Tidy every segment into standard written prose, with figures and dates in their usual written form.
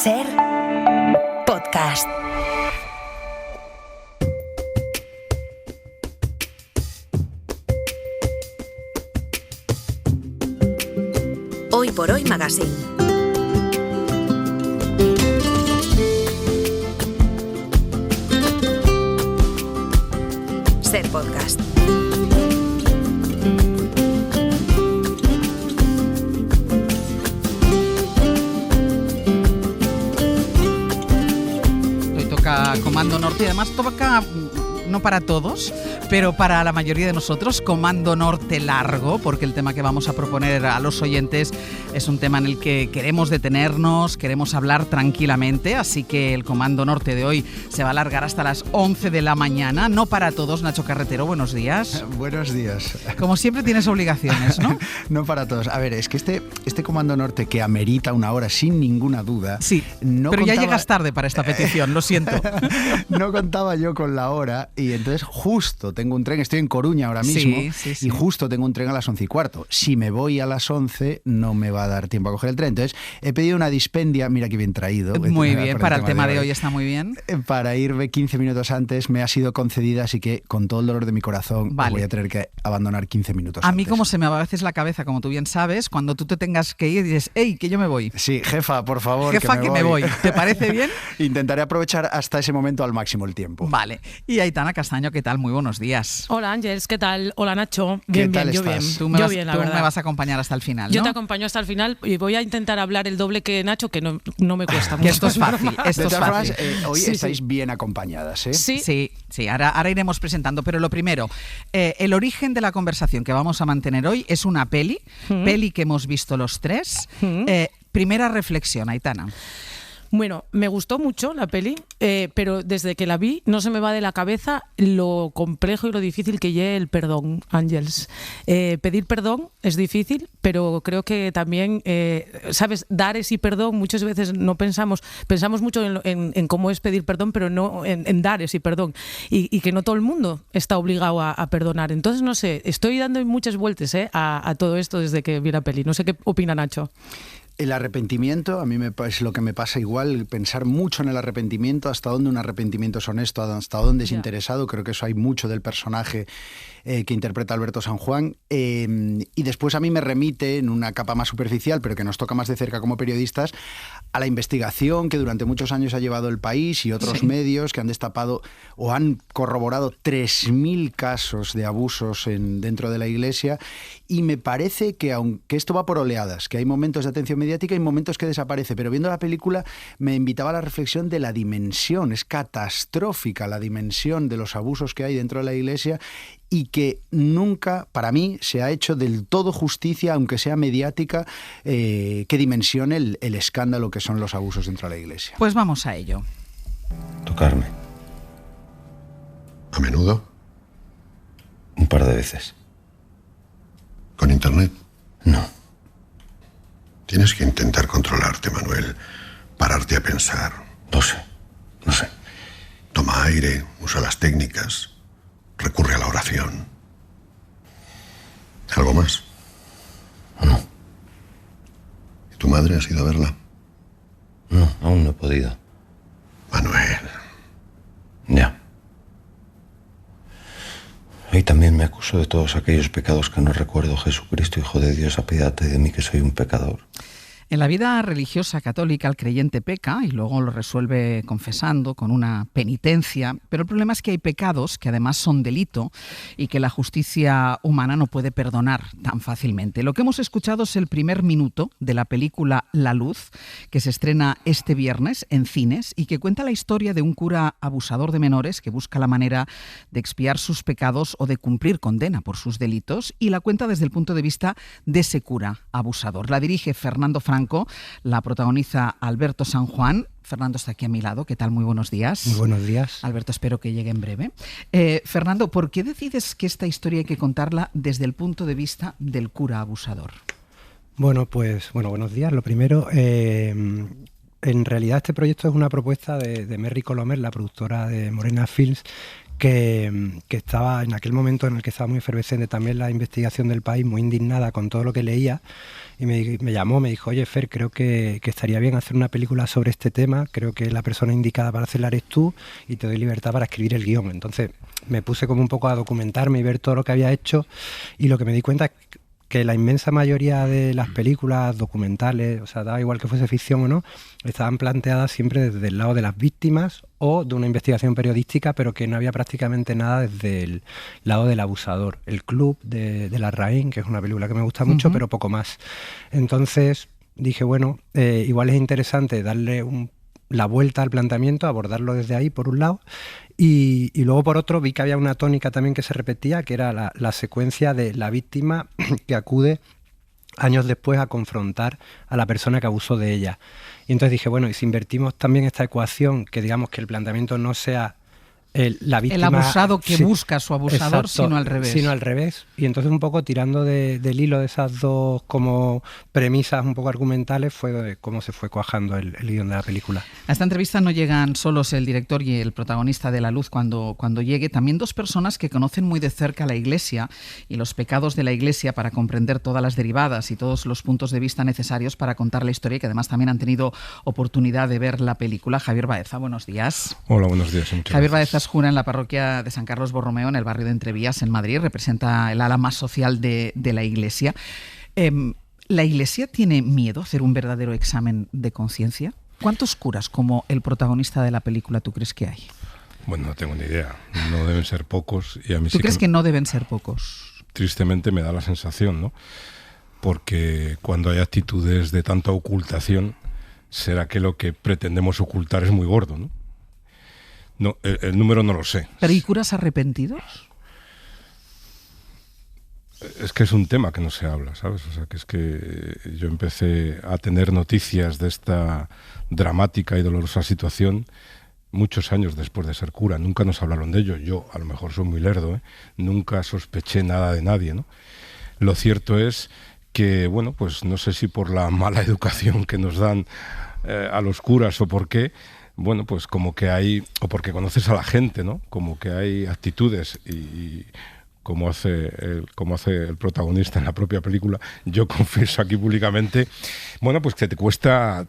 Ser podcast. Hoy por Hoy Magazine. Ser podcast. Hoy toca Comando Norte y además toca, no para todos, pero para la mayoría de nosotros, Comando Norte largo, porque el tema que vamos a proponer a los oyentes es un tema en el que queremos detenernos, queremos hablar tranquilamente, así que el Comando Norte de hoy se va a alargar hasta las 11 de la mañana. No para todos, Nacho Carretero, buenos días. Buenos días. Como siempre tienes obligaciones, ¿no? No para todos. A ver, es que este Comando Norte que amerita una hora sin ninguna duda... Sí, no pero contaba... ya llegas tarde para esta petición, lo siento. No contaba yo con la hora y entonces justo tengo un tren, estoy en Coruña ahora mismo, sí. y justo tengo un tren a las 11:15. Si me voy a las 11 no me va a dar tiempo a coger el tren. Entonces he pedido una dispendia, mira que bien traído. Muy bien, para el tema de hoy está muy bien. Para irme 15 minutos antes me ha sido concedida, así que con todo el dolor de mi corazón voy a tener que abandonar 15 minutos antes. A mí antes. como se me va a veces la cabeza, como tú bien sabes, cuando tú te tengas que ir dices, ¡ey, que yo me voy! Sí, jefa, por favor, jefa, que me voy. ¿Te parece bien? Intentaré aprovechar hasta ese momento al máximo el tiempo. Vale. Y Aitana Castaño, ¿qué tal? Muy buenos días. Hola Ángels, ¿qué tal? Hola Nacho. Bien, yo bien. Tú me vas a acompañar hasta el final, ¿no? Yo te acompaño hasta el final y voy a intentar hablar el doble que Nacho, que no me cuesta mucho. Que esto es fácil, esto es fácil. Hoy estáis bien acompañadas, ¿eh? Sí. Ahora iremos presentando, pero lo primero, el origen de la conversación que vamos a mantener hoy es una peli que hemos visto los tres. Primera reflexión, Aitana. Bueno, me gustó mucho la peli, pero desde que la vi no se me va de la cabeza lo complejo y lo difícil que lleve el perdón, Ángels. Pedir perdón es difícil, pero creo que también, ¿sabes? Dar ese perdón, muchas veces no pensamos mucho en cómo es pedir perdón, pero no en dar ese perdón. Y que no todo el mundo está obligado a perdonar. Entonces, no sé, estoy dando muchas vueltas a todo esto desde que vi la peli. No sé qué opina Nacho. El arrepentimiento, a mí es lo que me pasa igual, pensar mucho en el arrepentimiento, hasta dónde un arrepentimiento es honesto, hasta dónde es interesado. Creo que eso hay mucho del personaje que interpreta Alberto San Juan. Y después a mí me remite, en una capa más superficial, pero que nos toca más de cerca como periodistas, a la investigación que durante muchos años ha llevado el país y otros medios que han destapado o han corroborado 3.000 casos de abusos dentro de la Iglesia. Y me parece que, aunque esto va por oleadas, que hay momentos de atención mediática y momentos que desaparece, pero viendo la película me invitaba a la reflexión de la dimensión. Es catastrófica la dimensión de los abusos que hay dentro de la Iglesia y que nunca, para mí, se ha hecho del todo justicia, aunque sea mediática, que dimensione el escándalo que son los abusos dentro de la Iglesia. Pues vamos a ello. Tocarme. ¿A menudo? Un par de veces. ¿Con internet? No. Tienes que intentar controlarte, Manuel. Pararte a pensar. No sé. Toma aire, usa las técnicas, recurre a la oración. ¿Algo más? No. ¿Y tu madre has ido a verla? No, aún no he podido. Manuel. Ya. Hoy también me acuso de todos aquellos pecados que no recuerdo. Jesucristo, Hijo de Dios, apiádate de mí que soy un pecador. En la vida religiosa católica el creyente peca y luego lo resuelve confesando con una penitencia, pero el problema es que hay pecados que además son delito y que la justicia humana no puede perdonar tan fácilmente. Lo que hemos escuchado es el primer minuto de la película La Luz, que se estrena este viernes en cines y que cuenta la historia de un cura abusador de menores que busca la manera de expiar sus pecados o de cumplir condena por sus delitos, y la cuenta desde el punto de vista de ese cura abusador. La dirige Fernando Franco, la protagoniza Alberto San Juan. Fernando está aquí a mi lado. ¿Qué tal? Muy buenos días. Muy buenos días. Alberto, espero que llegue en breve. Fernando, ¿por qué decides que esta historia hay que contarla desde el punto de vista del cura abusador? Bueno, buenos días. Lo primero, en realidad este proyecto es una propuesta de Merry Colomer, la productora de Morena Films, que estaba en aquel momento en el que estaba muy efervescente también la investigación del país, muy indignada con todo lo que leía, y me llamó, me dijo, oye Fer, creo que estaría bien hacer una película sobre este tema, creo que la persona indicada para hacerla eres tú y te doy libertad para escribir el guión. Entonces me puse como un poco a documentarme y ver todo lo que había hecho, y lo que me di cuenta es que la inmensa mayoría de las películas documentales, o sea, da igual que fuese ficción o no, estaban planteadas siempre desde el lado de las víctimas o de una investigación periodística, pero que no había prácticamente nada desde el lado del abusador. El Club de Larraín, que es una película que me gusta mucho, pero poco más. Entonces dije, bueno, igual es interesante darle la vuelta al planteamiento, abordarlo desde ahí, por un lado, y luego por otro vi que había una tónica también que se repetía, que era la secuencia de la víctima que acude años después a confrontar a la persona que abusó de ella. Y entonces dije, bueno, y si invertimos también esta ecuación, que digamos que el planteamiento no sea la víctima, el abusado que busca a su abusador, exacto, sino al revés. Sino al revés. Y entonces un poco tirando del hilo de esas dos como premisas un poco argumentales fue cómo se fue cuajando el guión de la película. A esta entrevista no llegan solos el director y el protagonista de La Luz cuando llegue, también dos personas que conocen muy de cerca la Iglesia y los pecados de la Iglesia para comprender todas las derivadas y todos los puntos de vista necesarios para contar la historia, y que además también han tenido oportunidad de ver la película. Javier Baeza, buenos días. Hola, buenos días. Javier Baeza es cura en la parroquia de San Carlos Borromeo, en el barrio de Entrevías, en Madrid. Representa el ala más social de la Iglesia. ¿La Iglesia tiene miedo a hacer un verdadero examen de conciencia? ¿Cuántos curas como el protagonista de la película tú crees que hay? Bueno, no tengo ni idea. No deben ser pocos. Y a mí ¿Tú crees que no deben ser pocos? Tristemente me da la sensación, ¿no? Porque cuando hay actitudes de tanta ocultación, será que lo que pretendemos ocultar es muy gordo, ¿no? No, el número no lo sé. ¿Pero hay curas arrepentidos? Es que es un tema que no se habla, ¿sabes? O sea, que es que yo empecé a tener noticias de esta dramática y dolorosa situación muchos años después de ser cura. Nunca nos hablaron de ello. Yo, a lo mejor soy muy lerdo, ¿eh? Nunca sospeché nada de nadie, ¿no? Lo cierto es que, bueno, pues no sé si por la mala educación que nos dan a los curas o por qué, bueno, pues como que hay, o porque conoces a la gente, ¿no? Como que hay actitudes y como hace el protagonista en la propia película, yo confieso aquí públicamente, bueno, pues que te cuesta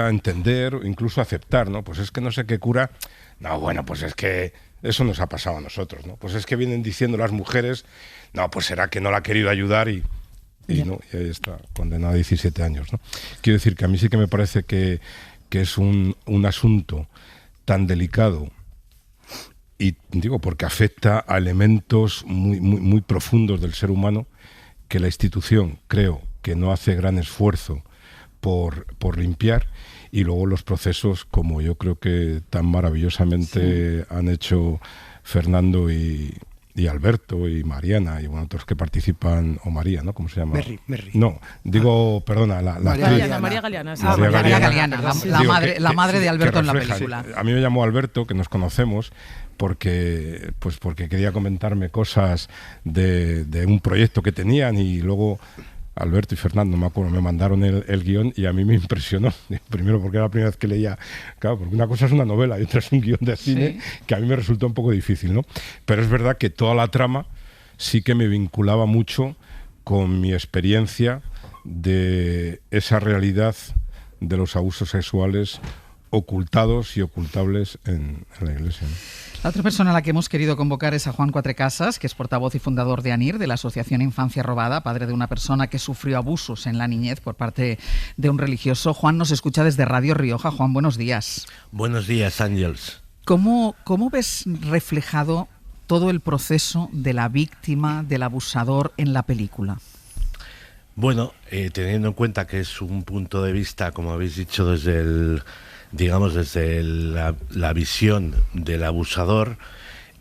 entender o incluso aceptar, ¿no? Pues es que no sé qué cura, no, bueno, pues es que eso nos ha pasado a nosotros, ¿no? Pues es que vienen diciendo las mujeres, no, pues será que no la ha querido ayudar y no, y ahí está, condenada a 17 años, ¿no? Quiero decir que a mí sí que me parece que es un asunto tan delicado, y digo porque afecta a elementos muy, muy, muy profundos del ser humano, que la institución creo que no hace gran esfuerzo por limpiar, y luego los procesos, como yo creo que tan maravillosamente han hecho Fernando y Alberto y Mariana y bueno, otros que participan, o María, ¿no? ¿Cómo se llama? Merri. No, digo, perdona, María Galeana. Sí. María Galeana, la madre de Alberto en la película. A mí me llamó Alberto, que nos conocemos, porque quería comentarme cosas de un proyecto que tenían, y luego Alberto y Fernando, me acuerdo, me mandaron el guión y a mí me impresionó. Primero porque era la primera vez que leía, claro, porque una cosa es una novela y otra es un guión de cine, sí, que a mí me resultó un poco difícil, ¿no? Pero es verdad que toda la trama sí que me vinculaba mucho con mi experiencia de esa realidad de los abusos sexuales ocultados y ocultables en la Iglesia, ¿no? La otra persona a la que hemos querido convocar es a Juan Cuatrecasas, que es portavoz y fundador de ANIR, de la Asociación Infancia Robada, padre de una persona que sufrió abusos en la niñez por parte de un religioso. Juan nos escucha desde Radio Rioja. Juan, buenos días. Buenos días, Ángels. ¿Cómo ves reflejado todo el proceso de la víctima, del abusador en la película? Bueno, teniendo en cuenta que es un punto de vista, como habéis dicho, desde la visión del abusador,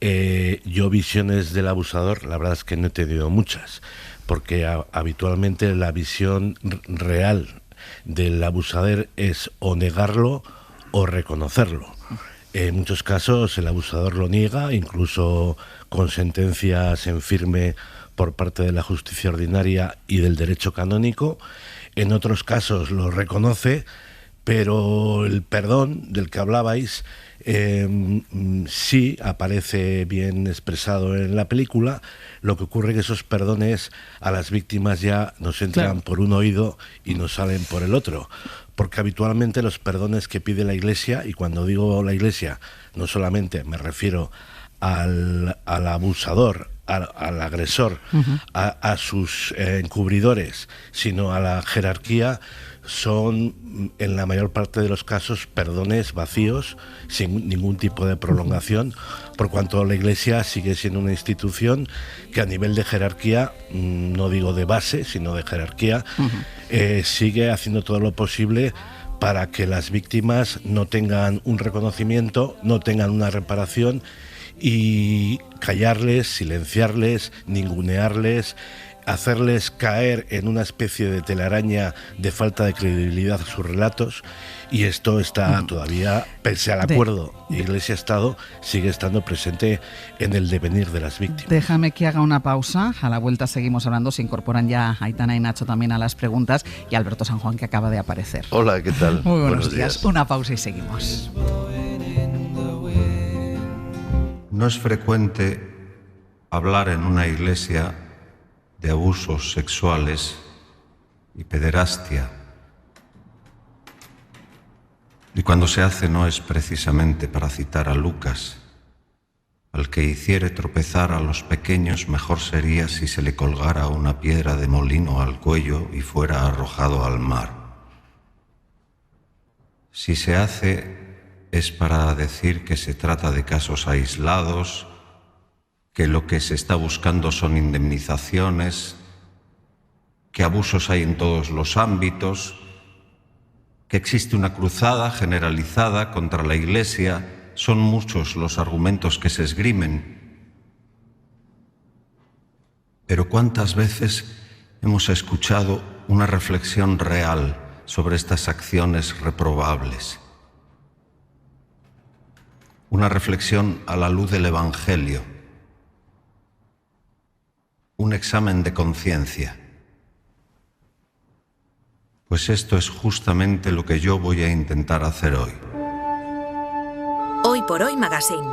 yo visiones del abusador, la verdad es que no he tenido muchas, porque habitualmente la visión real del abusador es o negarlo o reconocerlo. En muchos casos el abusador lo niega, incluso con sentencias en firme por parte de la justicia ordinaria y del derecho canónico. En otros casos lo reconoce, pero el perdón del que hablabais sí aparece bien expresado en la película. Lo que ocurre es que esos perdones a las víctimas ya nos entran por un oído y nos salen por el otro, porque habitualmente los perdones que pide la Iglesia, y cuando digo la Iglesia no solamente me refiero al abusador, al agresor, a sus encubridores, sino a la jerarquía, son en la mayor parte de los casos perdones vacíos, sin ningún tipo de prolongación, por cuanto la Iglesia sigue siendo una institución que a nivel de jerarquía, no digo de base, sino de jerarquía, sigue haciendo todo lo posible para que las víctimas no tengan un reconocimiento, no tengan una reparación, y callarles, silenciarles, ningunearles, hacerles caer en una especie de telaraña de falta de credibilidad a sus relatos. Y esto está todavía, pese al acuerdo Iglesia-Estado, sigue estando presente en el devenir de las víctimas. Déjame que haga una pausa. A la vuelta seguimos hablando. Se incorporan ya Aitana y Nacho también a las preguntas, y Alberto San Juan, que acaba de aparecer. Hola, ¿qué tal? Muy buenos días. Una pausa y seguimos. No es frecuente hablar en una iglesia de abusos sexuales y pederastia. Y cuando se hace no es precisamente para citar a Lucas: al que hiciere tropezar a los pequeños, mejor sería si se le colgara una piedra de molino al cuello y fuera arrojado al mar. Si se hace es para decir que se trata de casos aislados, que lo que se está buscando son indemnizaciones, que abusos hay en todos los ámbitos, que existe una cruzada generalizada contra la Iglesia. Son muchos los argumentos que se esgrimen. Pero ¿cuántas veces hemos escuchado una reflexión real sobre estas acciones reprobables? Una reflexión a la luz del Evangelio, un examen de conciencia. Pues esto es justamente lo que yo voy a intentar hacer hoy. Hoy por Hoy Magazine.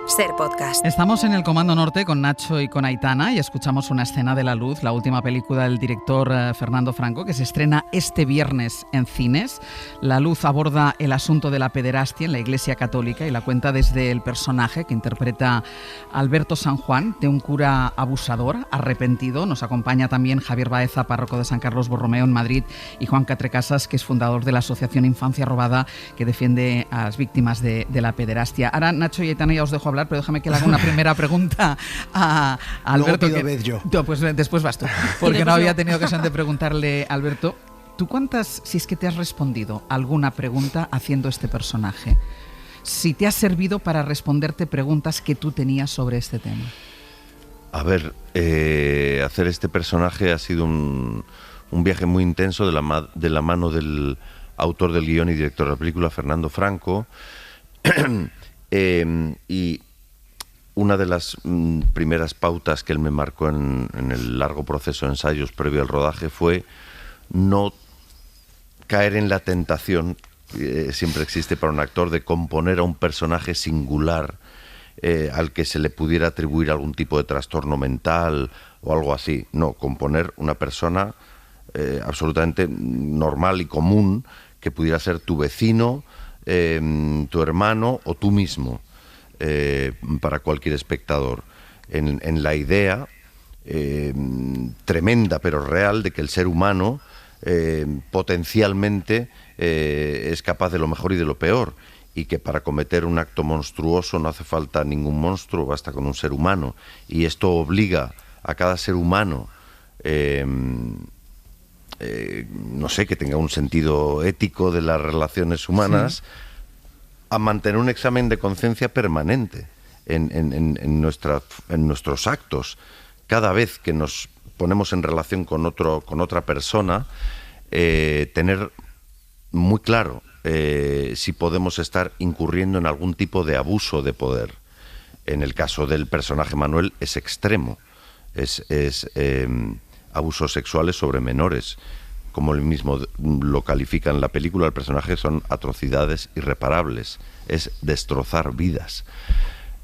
Ser Podcast. Estamos en el Comando Norte con Nacho y con Aitana y escuchamos Una escena de la luz, la última película del director Fernando Franco, que se estrena este viernes en cines. La Luz aborda el asunto de la pederastia en la Iglesia Católica y la cuenta desde el personaje que interpreta Alberto San Juan, de un cura abusador, arrepentido. Nos acompaña también Javier Baeza, párroco de San Carlos Borromeo en Madrid, y Juan Catrecasas, que es fundador de la Asociación Infancia Robada, que defiende a las víctimas de la pederastia. Ahora, Nacho y Aitana, ya os dejo hablar, pero déjame que le haga una primera pregunta a Alberto. Luego pido vez yo. Pues después vas tú, porque no había tenido ocasión de preguntarle, Alberto, ¿tú cuántas, si es que te has respondido alguna pregunta haciendo este personaje? Si te ha servido para responderte preguntas que tú tenías sobre este tema. A ver, hacer este personaje ha sido un viaje muy intenso de la mano del autor del guión y director de la película, Fernando Franco. Y una de las primeras pautas que él me marcó en el largo proceso de ensayos previo al rodaje fue no caer en la tentación, siempre existe para un actor, de componer a un personaje singular al que se le pudiera atribuir algún tipo de trastorno mental o algo así. No, componer una persona absolutamente normal y común, que pudiera ser tu vecino, tu hermano o tú mismo, para cualquier espectador, en la idea tremenda pero real de que el ser humano potencialmente es capaz de lo mejor y de lo peor, y que para cometer un acto monstruoso no hace falta ningún monstruo, basta con un ser humano, y esto obliga a cada ser humano no sé, que tenga un sentido ético de las relaciones humanas, sí, a mantener un examen de conciencia permanente en nuestros actos. Cada vez que nos ponemos en relación con otra persona, tener muy claro si podemos estar incurriendo en algún tipo de abuso de poder. En el caso del personaje Manuel es extremo, es abusos sexuales sobre menores, como él mismo lo califica en la película, el personaje, son atrocidades irreparables, es destrozar vidas.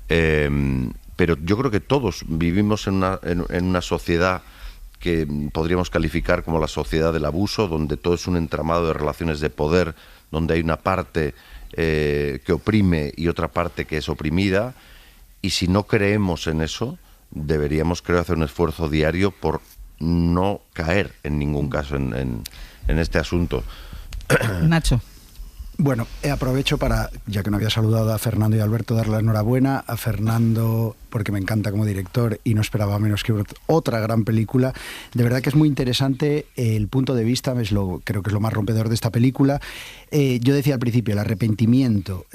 Pero yo creo que todos vivimos en una sociedad que podríamos calificar como la sociedad del abuso, donde todo es un entramado de relaciones de poder, donde hay una parte que oprime y otra parte que es oprimida, y si no creemos en eso, deberíamos, creo, hacer un esfuerzo diario por no caer en ningún caso en este asunto. Nacho. Bueno, aprovecho para, ya que no había saludado a Fernando y a Alberto, darle la enhorabuena a Fernando porque me encanta como director y no esperaba menos que otra gran película. De verdad que es muy interesante el punto de vista, creo que es lo más rompedor de esta película. Yo decía al principio, el arrepentimiento.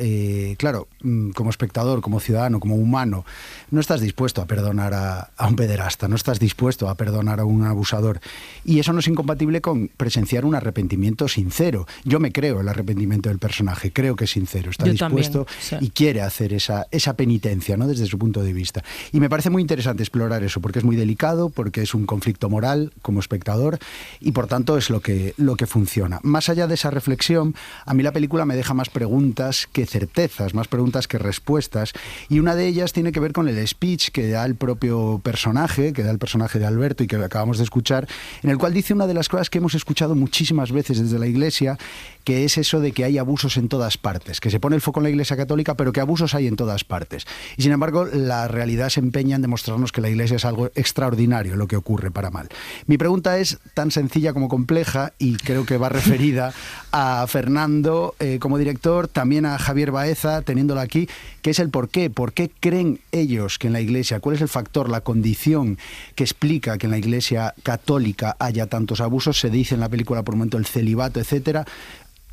Claro, como espectador, como ciudadano, como humano, no estás dispuesto a perdonar a un pederasta, no estás dispuesto a perdonar a un abusador. Y eso no es incompatible con presenciar un arrepentimiento sincero. Yo me creo el arrepentimiento del personaje, creo que es sincero, está dispuesto también, sí. Y quiere hacer esa penitencia, ¿no?, desde su punto de vista. Y me parece muy interesante explorar eso, porque es muy delicado, porque es un conflicto moral como espectador y por tanto es lo que funciona. Más allá de esa reflexión, a mí la película me deja más preguntas que certezas, más preguntas que respuestas, y una de ellas tiene que ver con el speech que da el propio personaje, que da el personaje de Alberto y que acabamos de escuchar, en el cual dice una de las cosas que hemos escuchado muchísimas veces desde la Iglesia, que es eso de que hay abusos en todas partes, que se pone el foco en la Iglesia Católica, pero que abusos hay en todas partes. Y sin embargo, la realidad se empeña en demostrarnos que la Iglesia es algo extraordinario lo que ocurre para mal. Mi pregunta es tan sencilla como compleja y creo que va referida a Fernando como director, también a Javier Baeza, teniéndolo aquí, que es el por qué. ¿Por qué creen ellos que en la Iglesia, cuál es el factor, la condición que explica que en la Iglesia Católica haya tantos abusos? Se dice en la película por un momento el celibato, etcétera.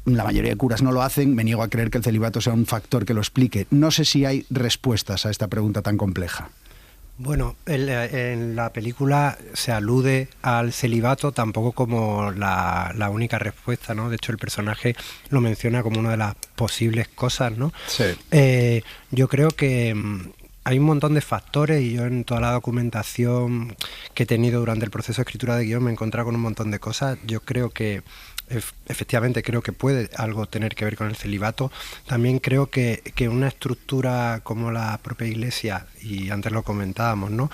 La mayoría de curas no lo hacen, me niego a creer que el celibato sea un factor que lo explique. No sé si hay respuestas a esta pregunta tan compleja. Bueno, en la película se alude al celibato tampoco como la única respuesta, ¿no? De hecho, el personaje lo menciona como una de las posibles cosas, ¿no? Sí. Yo creo que hay un montón de factores y yo en toda la documentación que he tenido durante el proceso de escritura de guión me he encontrado con un montón de cosas. Yo creo que efectivamente creo que puede algo tener que ver con el celibato. También creo que una estructura como la propia Iglesia, y antes lo comentábamos, ¿no?,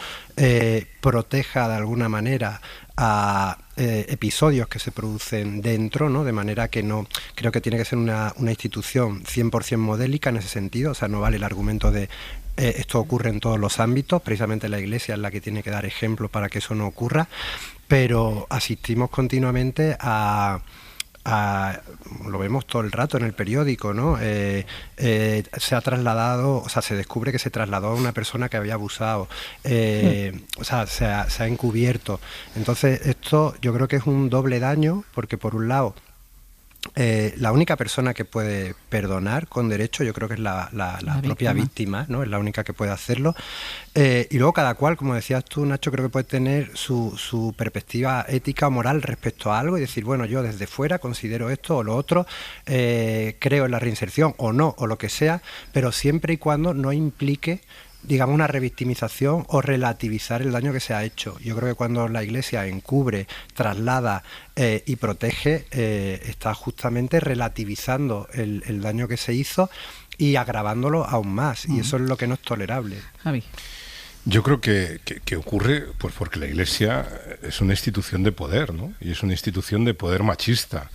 proteja de alguna manera a episodios que se producen dentro, ¿no?, de manera que no creo que tiene que ser una institución 100% modélica en ese sentido. O sea, no vale el argumento de esto ocurre en todos los ámbitos, precisamente la Iglesia es la que tiene que dar ejemplo para que eso no ocurra, pero asistimos continuamente lo vemos todo el rato en el periódico, ¿no? Se ha trasladado, o sea, se descubre que se trasladó a una persona que había abusado, o sea, se ha encubierto. Entonces, esto yo creo que es un doble daño, porque por un lado, la única persona que puede perdonar con derecho, yo creo que es la propia víctima, ¿no? Es la única que puede hacerlo. Y luego cada cual, como decías tú, Nacho, creo que puede tener su perspectiva ética o moral respecto a algo y decir, bueno, yo desde fuera considero esto o lo otro, creo en la reinserción o no, o lo que sea, pero siempre y cuando no implique, digamos, una revictimización o relativizar el daño que se ha hecho. Yo creo que cuando la Iglesia encubre, traslada y protege, está justamente relativizando el daño que se hizo y agravándolo aún más. Y eso es lo que no es tolerable. Javi. Yo creo que ocurre pues porque la Iglesia es una institución de poder, ¿no? Y es una institución de poder machista.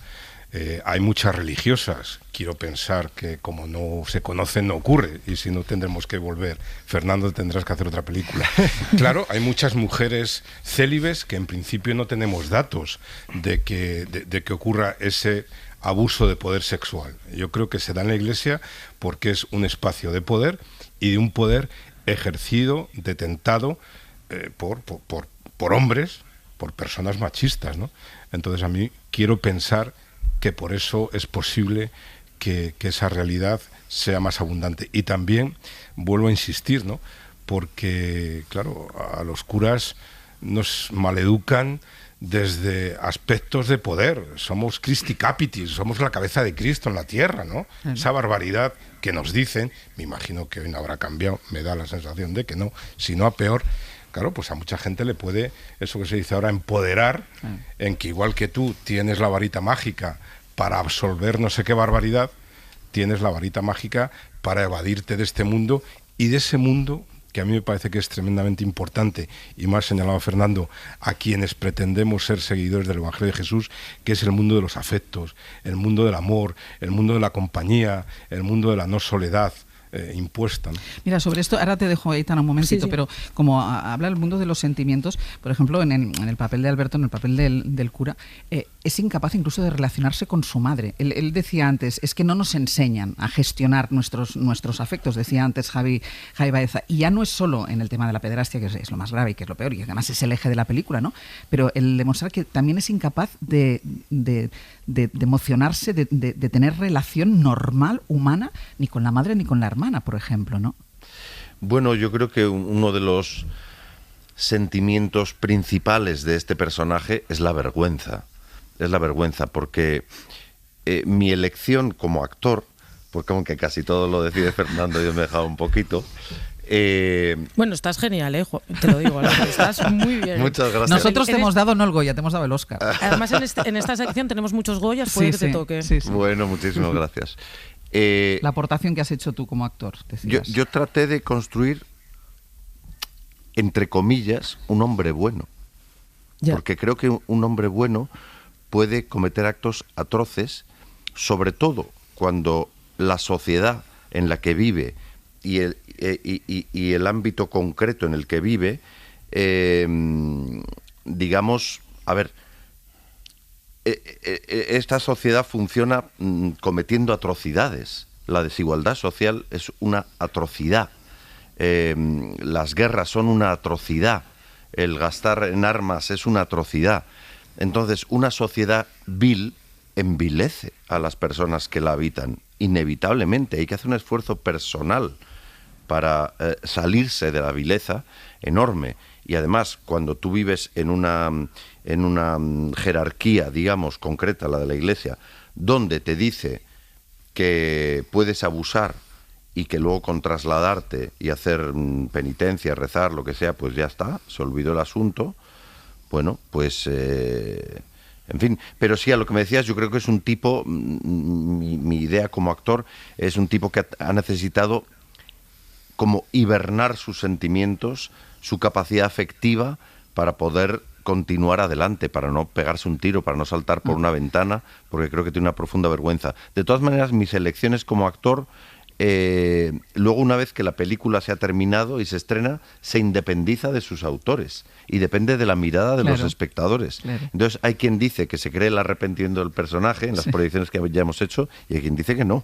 Hay muchas religiosas, quiero pensar que como no se conocen no ocurre, y si no tendremos que volver. Fernando, tendrás que hacer otra película. Claro, hay muchas mujeres célibes que en principio no tenemos datos de que ocurra ese abuso de poder sexual. Yo creo que se da en la Iglesia porque es un espacio de poder y de un poder ejercido, detentado por hombres, por personas machistas, ¿no? Entonces a mí quiero pensar que por eso es posible que esa realidad sea más abundante. Y también, vuelvo a insistir, ¿no?, porque, claro, a los curas nos maleducan desde aspectos de poder. Somos Christi Capitis, somos la cabeza de Cristo en la tierra, ¿no? Esa barbaridad que nos dicen, me imagino que hoy no habrá cambiado, me da la sensación de que no, sino a peor, claro, pues a mucha gente le puede, eso que se dice ahora, empoderar, en que igual que tú tienes la varita mágica para absolver no sé qué barbaridad, tienes la varita mágica para evadirte de este mundo y de ese mundo que a mí me parece que es tremendamente importante, y más señalado Fernando, a quienes pretendemos ser seguidores del Evangelio de Jesús, que es el mundo de los afectos, el mundo del amor, el mundo de la compañía, el mundo de la no soledad impuesta, ¿no? Mira, sobre esto, ahora te dejo, Aitana, un momentito, pero como habla el mundo de los sentimientos, por ejemplo, en el papel de Alberto, en el papel del cura, es incapaz incluso de relacionarse con su madre. Él decía antes, es que no nos enseñan a gestionar nuestros afectos, decía antes Javi Baeza, y ya no es solo en el tema de la pederastia, que es lo más grave y que es lo peor, y que además es el eje de la película, ¿no? Pero el demostrar que también es incapaz de emocionarse, de tener relación normal, humana, ni con la madre ni con la hermana, por ejemplo, ¿no? Bueno, yo creo que uno de los sentimientos principales de este personaje es la vergüenza. Es la vergüenza, porque mi elección como actor, porque aunque casi todo lo decide Fernando, yo me he dejado un poquito. Bueno, estás genial, te lo digo, estás muy bien. Muchas gracias. Nosotros te hemos dado no el Goya, te hemos dado el Oscar. Además, en esta sección tenemos muchos Goyas, puede que te toque. Sí. Bueno, muchísimas gracias. La aportación que has hecho tú como actor, decías. Yo traté de construir, entre comillas, un hombre bueno. Ya. Porque creo que un hombre bueno puede cometer actos atroces, sobre todo cuando la sociedad en la que vive y el ámbito concreto en el que vive, digamos, a ver, esta sociedad funciona cometiendo atrocidades. La desigualdad social es una atrocidad. Las guerras son una atrocidad. El gastar en armas es una atrocidad. Entonces, una sociedad vil envilece a las personas que la habitan. Inevitablemente hay que hacer un esfuerzo personal para salirse de la vileza enorme. Y además, cuando tú vives en una jerarquía, digamos, concreta, la de la Iglesia, donde te dice que puedes abusar y que luego con trasladarte y hacer penitencia, rezar, lo que sea, pues ya está, se olvidó el asunto. Bueno, pues, en fin, pero sí, a lo que me decías, yo creo que es un tipo, mi idea como actor, es un tipo que ha necesitado como hibernar sus sentimientos, su capacidad afectiva para poder continuar adelante, para no pegarse un tiro, para no saltar por una ventana, porque creo que tiene una profunda vergüenza. De todas maneras, mis elecciones como actor, luego una vez que la película se ha terminado y se estrena, se independiza de sus autores y depende de la mirada de los espectadores. Claro. Entonces hay quien dice que se cree el arrepentimiento del personaje en las proyecciones que ya hemos hecho y hay quien dice que no.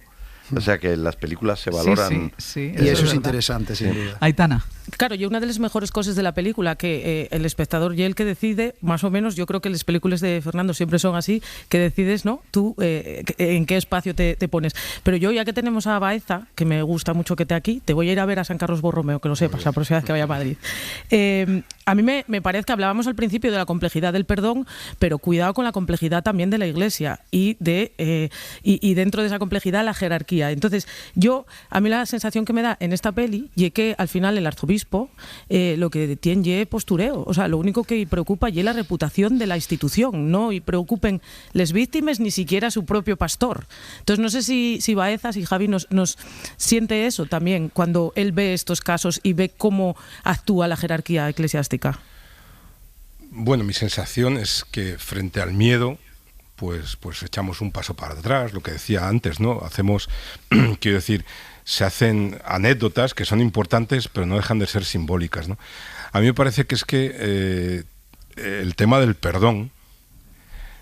O sea que las películas se valoran. Sí, y eso es interesante, sin duda. Aitana. Claro, y una de las mejores cosas de la película, que el espectador y el que decide, más o menos, yo creo que las películas de Fernando siempre son así, que decides, ¿no? Tú en qué espacio te pones. Pero yo, ya que tenemos a Baeza, que me gusta mucho que esté aquí, te voy a ir a ver a San Carlos Borromeo, que lo sepas, la próxima vez que vaya a Madrid. A mí me parece que hablábamos al principio de la complejidad del perdón, pero cuidado con la complejidad también de la Iglesia y dentro de esa complejidad la jerarquía. Entonces, a mí la sensación que me da en esta peli es que al final el arzobispo lo que tiene es postureo. O sea, lo único que preocupa es la reputación de la institución, no y preocupen las víctimas ni siquiera su propio pastor. Entonces, no sé si Baeza, si Javi nos siente eso también cuando él ve estos casos y ve cómo actúa la jerarquía eclesiástica. Bueno, mi sensación es que frente al miedo, pues echamos un paso para atrás, lo que decía antes, ¿no? Quiero decir, se hacen anécdotas que son importantes, pero no dejan de ser simbólicas, ¿no? A mí me parece que es que el tema del perdón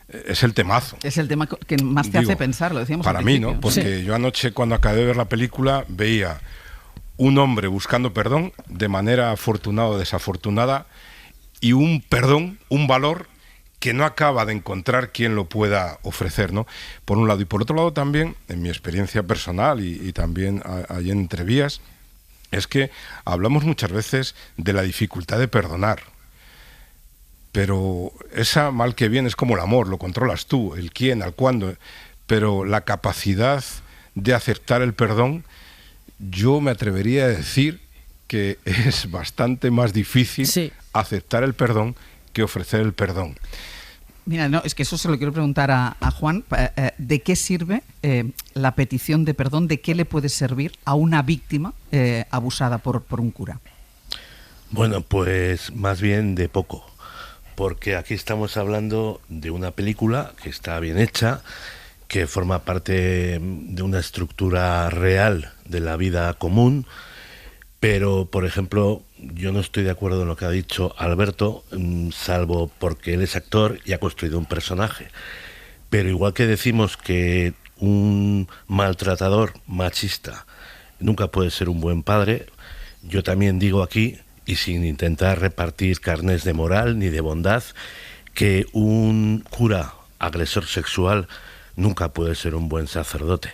es el temazo. Es el tema que más te hace pensar, lo decíamos para mí, ¿no? Porque yo anoche, cuando acabé de ver la película, veía un hombre buscando perdón de manera afortunada o desafortunada, y un perdón, un valor que no acaba de encontrar quien lo pueda ofrecer, ¿no? Por un lado. Y por otro lado también, en mi experiencia personal y también allí en Entrevías, es que hablamos muchas veces de la dificultad de perdonar. Pero esa, mal que bien, es como el amor, lo controlas tú, el quién, al cuándo. Pero la capacidad de aceptar el perdón, yo me atrevería a decir que es bastante más difícil aceptar el perdón que ofrecer el perdón. Mira, no, es que eso se lo quiero preguntar a Juan. ¿De qué sirve la petición de perdón? ¿De qué le puede servir a una víctima abusada por un cura? Bueno, pues más bien de poco, porque aquí estamos hablando de una película que está bien hecha, que forma parte de una estructura real de la vida común, pero, por ejemplo, yo no estoy de acuerdo en lo que ha dicho Alberto, salvo porque él es actor y ha construido un personaje. Pero igual que decimos que un maltratador machista nunca puede ser un buen padre, yo también digo aquí, y sin intentar repartir carnés de moral ni de bondad, que un cura agresor sexual nunca puede ser un buen sacerdote.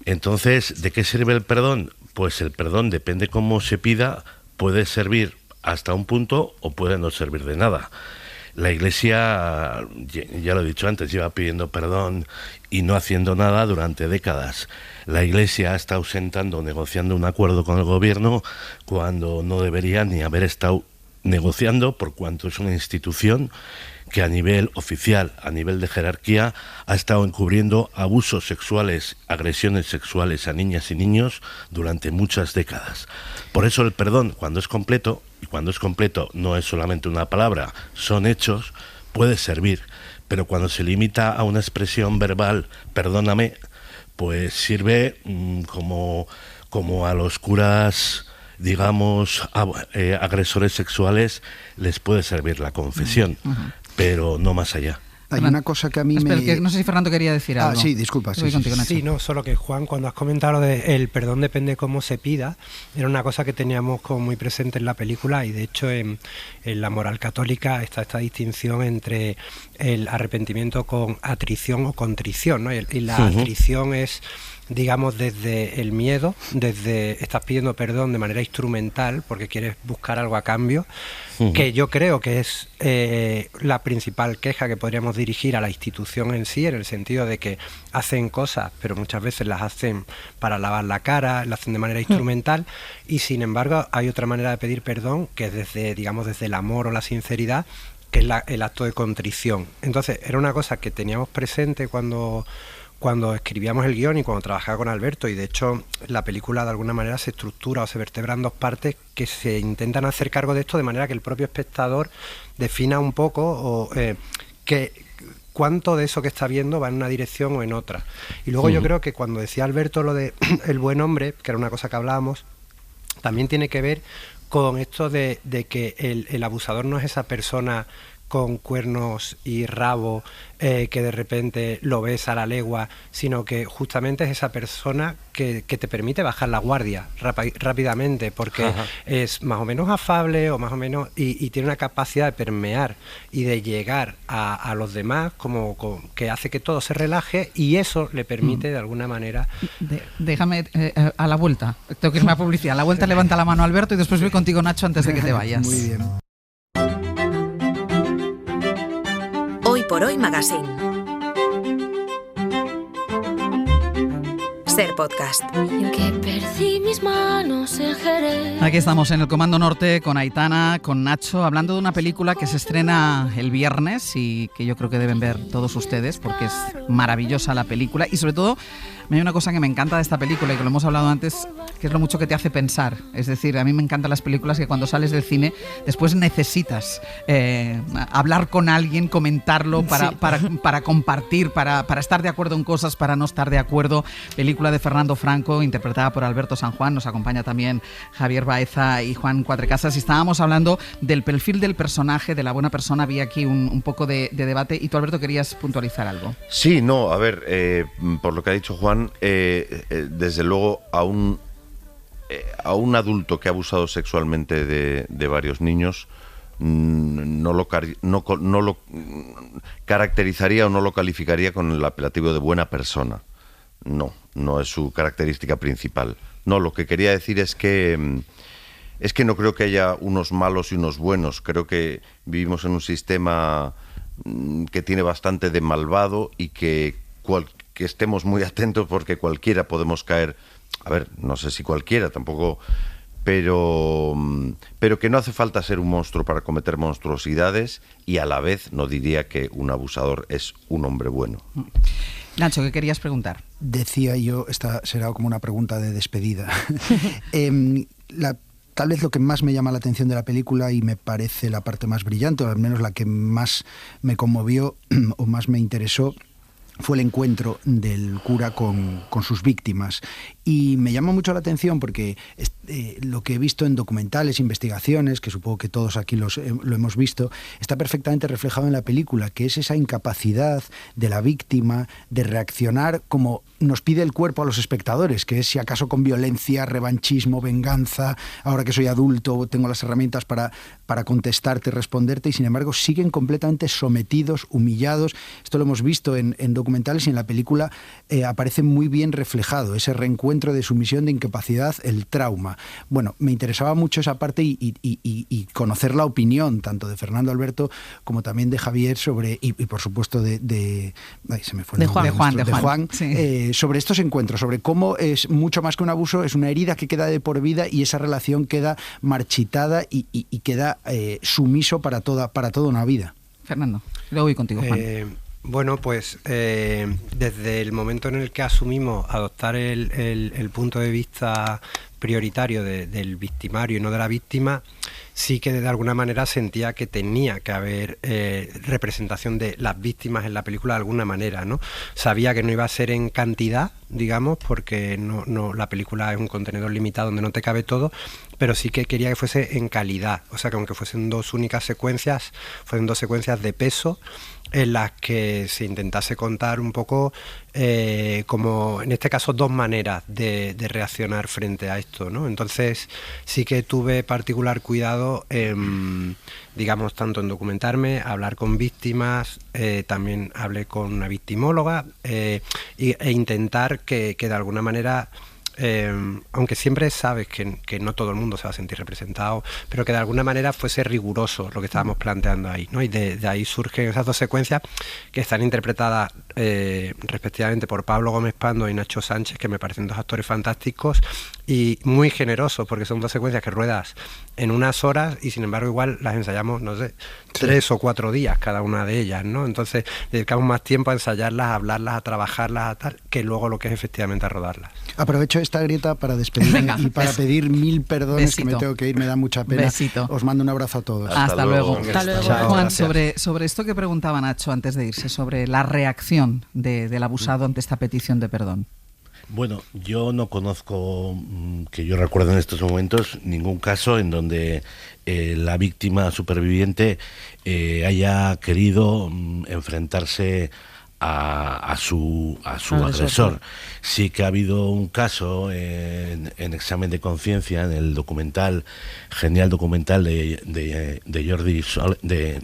Entonces, ¿de qué sirve el perdón? Pues el perdón, depende cómo se pida, puede servir hasta un punto o puede no servir de nada. La Iglesia, ya lo he dicho antes, lleva pidiendo perdón y no haciendo nada durante décadas. La Iglesia está ausentando, negociando un acuerdo con el gobierno cuando no debería ni haber estado negociando, por cuanto es una institución que a nivel oficial, a nivel de jerarquía, ha estado encubriendo abusos sexuales, agresiones sexuales a niñas y niños durante muchas décadas. Por eso el perdón, cuando es completo, y cuando es completo no es solamente una palabra, son hechos, puede servir, pero cuando se limita a una expresión verbal, perdóname, pues sirve como a los curas, digamos, agresores sexuales, les puede servir la confesión. Pero no más allá. Hay una cosa que a mí no sé si Fernando quería decir algo. Sí, disculpa. Sí, no, solo que Juan, cuando has comentado lo de el perdón depende cómo se pida, era una cosa que teníamos como muy presente en la película, y de hecho en la moral católica está esta distinción entre el arrepentimiento con atrición o contrición, ¿no? Y la atrición es, digamos, desde el miedo, desde estás pidiendo perdón de manera instrumental porque quieres buscar algo a cambio, que yo creo que es la principal queja que podríamos dirigir a la institución en sí, en el sentido de que hacen cosas, pero muchas veces las hacen para lavar la cara, las hacen de manera instrumental, y sin embargo hay otra manera de pedir perdón que es desde, digamos, desde el amor o la sinceridad, que es el acto de contrición. Entonces era una cosa que teníamos presente cuando escribíamos el guión y cuando trabajaba con Alberto, y de hecho la película de alguna manera se estructura o se vertebra en dos partes que se intentan hacer cargo de esto de manera que el propio espectador defina un poco cuánto de eso que está viendo va en una dirección o en otra. Y luego yo creo que cuando decía Alberto lo de el buen hombre, que era una cosa que hablábamos, también tiene que ver con esto de que el abusador no es esa persona con cuernos y rabo que de repente lo ves a la legua, sino que justamente es esa persona que te permite bajar la guardia rápidamente, porque es más o menos afable o más o menos y tiene una capacidad de permear y de llegar a los demás que hace que todo se relaje, y eso le permite de alguna manera... Déjame a la vuelta, tengo que irme a publicidad, a la vuelta levanta la mano Alberto y después voy contigo, Nacho, antes de que te vayas. Muy bien. Hoy por Hoy Magazine. Ser Podcast. En que perdí mis manos en Jerez. Aquí estamos en el Comando Norte con Aitana, con Nacho, hablando de una película que se estrena el viernes y que yo creo que deben ver todos ustedes porque es maravillosa la película, y sobre todo hay una cosa que me encanta de esta película y que lo hemos hablado antes, que es lo mucho que te hace pensar. Es decir, a mí me encantan las películas que cuando sales del cine después necesitas hablar con alguien, comentarlo para compartir, para estar de acuerdo en cosas, para no estar de acuerdo. Película de Fernando Franco, interpretada por Alberto San Juan. Nos acompaña también Javier Baeza y Juan Cuatrecasas, y estábamos hablando del perfil del personaje, de la buena persona. Había aquí un poco de debate, y tú, Alberto, querías puntualizar algo. Sí, no, a ver, por lo que ha dicho Juan, desde luego a un adulto que ha abusado sexualmente de varios niños no lo caracterizaría o no lo calificaría con el apelativo de buena persona. No es su característica principal. No, lo que quería decir es que no creo que haya unos malos y unos buenos. Creo que vivimos en un sistema que tiene bastante de malvado, y que estemos muy atentos porque cualquiera podemos caer. A ver, no sé si cualquiera, tampoco pero que no hace falta ser un monstruo para cometer monstruosidades, y a la vez no diría que un abusador es un hombre bueno. Nacho, ¿qué querías preguntar? Decía yo, esta será como una pregunta de despedida. Tal vez lo que más me llama la atención de la película y me parece la parte más brillante, o al menos la que más me conmovió o más me interesó, fue el encuentro del cura con sus víctimas. Y me llama mucho la atención porque lo que he visto en documentales, investigaciones, que supongo que todos aquí lo hemos visto, está perfectamente reflejado en la película, que es esa incapacidad de la víctima de reaccionar como nos pide el cuerpo a los espectadores, que es si acaso con violencia, revanchismo, venganza. Ahora que soy adulto tengo las herramientas para contestarte, responderte, y sin embargo siguen completamente sometidos, humillados. Esto lo hemos visto en documentales, y en la película aparece muy bien reflejado ese reencuentro de sumisión, de incapacidad, el trauma. Bueno, me interesaba mucho esa parte y conocer la opinión tanto de Fernando Alberto como también de Javier sobre, y por supuesto de Juan, sí. Sobre estos encuentros, sobre cómo es mucho más que un abuso, es una herida que queda de por vida, y esa relación queda marchitada y queda sumiso para toda una vida. Fernando, luego voy contigo, Juan. Bueno, pues desde el momento en el que asumimos adoptar el punto de vista prioritario del victimario y no de la víctima, sí que de alguna manera sentía que tenía que haber representación de las víctimas en la película de alguna manera, ¿no? Sabía que no iba a ser en cantidad, digamos, porque no la película es un contenedor limitado donde no te cabe todo, pero sí que quería que fuese en calidad, o sea, que aunque fuesen dos secuencias de peso, en las que se intentase contar un poco como en este caso dos maneras de reaccionar frente a esto, ¿no? Entonces sí que tuve particular cuidado digamos, tanto en documentarme, hablar con víctimas, también hablé con una victimóloga e intentar que de alguna manera, aunque siempre sabes que no todo el mundo se va a sentir representado, pero que de alguna manera fuese riguroso lo que estábamos planteando ahí, ¿no? Y de ahí surgen esas dos secuencias que están interpretadas respectivamente por Pablo Gómez Pando y Nacho Sánchez, que me parecen dos actores fantásticos y muy generosos, porque son dos secuencias que ruedas en unas horas y sin embargo igual las ensayamos, no sé, 3 o 4 días cada una de ellas, ¿no? Entonces dedicamos más tiempo a ensayarlas, a hablarlas, a trabajarlas, a tal, que luego lo que es efectivamente a rodarlas. Aprovecho esta grieta para despedirme. Venga, y para pedir 1000 perdones. Besito. Que me tengo que ir, me da mucha pena. Besito. Os mando un abrazo a todos. Hasta luego. Hasta luego. Chao. Juan, Gracias. sobre esto que preguntaba Nacho antes de irse, sobre la reacción del abusado ante esta petición de perdón. Bueno, yo no conozco, que yo recuerdo en estos momentos, ningún caso en donde la víctima superviviente haya querido enfrentarse a su agresor. Sí que ha habido un caso en Examen de Conciencia, en el documental, genial documental de Jordi Solé, de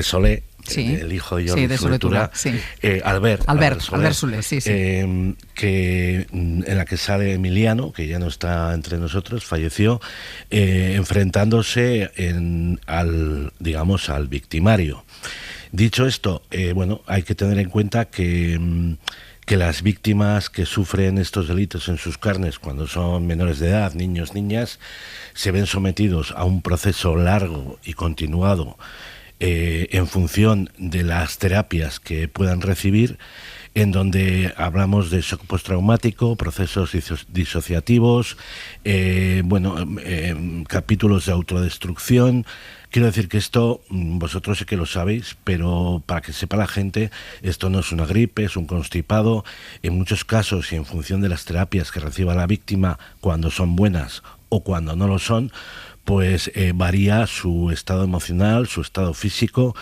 Solé, Sí. el hijo de Jordi Sí, de Soletura, sí. Albert Solé, sí. en la que sale Emiliano, que ya no está entre nosotros, falleció, enfrentándose al victimario. Dicho esto, hay que tener en cuenta que las víctimas que sufren estos delitos en sus carnes cuando son menores de edad, niños, niñas, se ven sometidos a un proceso largo y continuado en función de las terapias que puedan recibir, en donde hablamos de shock postraumático, procesos disociativos, capítulos de autodestrucción. Quiero decir que esto, vosotros sé que lo sabéis, pero para que sepa la gente, esto no es una gripe, es un constipado. En muchos casos, y en función de las terapias que reciba la víctima, cuando son buenas o cuando no lo son, pues varía su estado emocional, su estado físico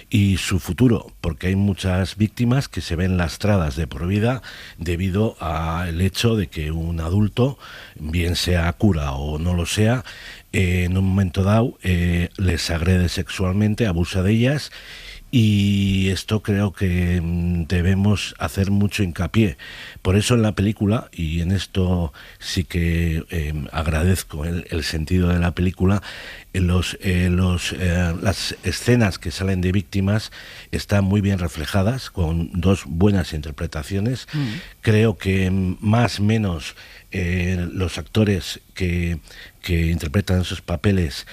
y su futuro, porque hay muchas víctimas que se ven lastradas de por vida debido al hecho de que un adulto, bien sea cura o no lo sea, en un momento dado les agrede sexualmente, abusa de ellas y esto creo que debemos hacer mucho hincapié. Por eso en la película, y en esto sí que agradezco el sentido de la película, las escenas que salen de víctimas están muy bien reflejadas, con dos buenas interpretaciones. Creo que más o menos los actores que interpretan esos papeles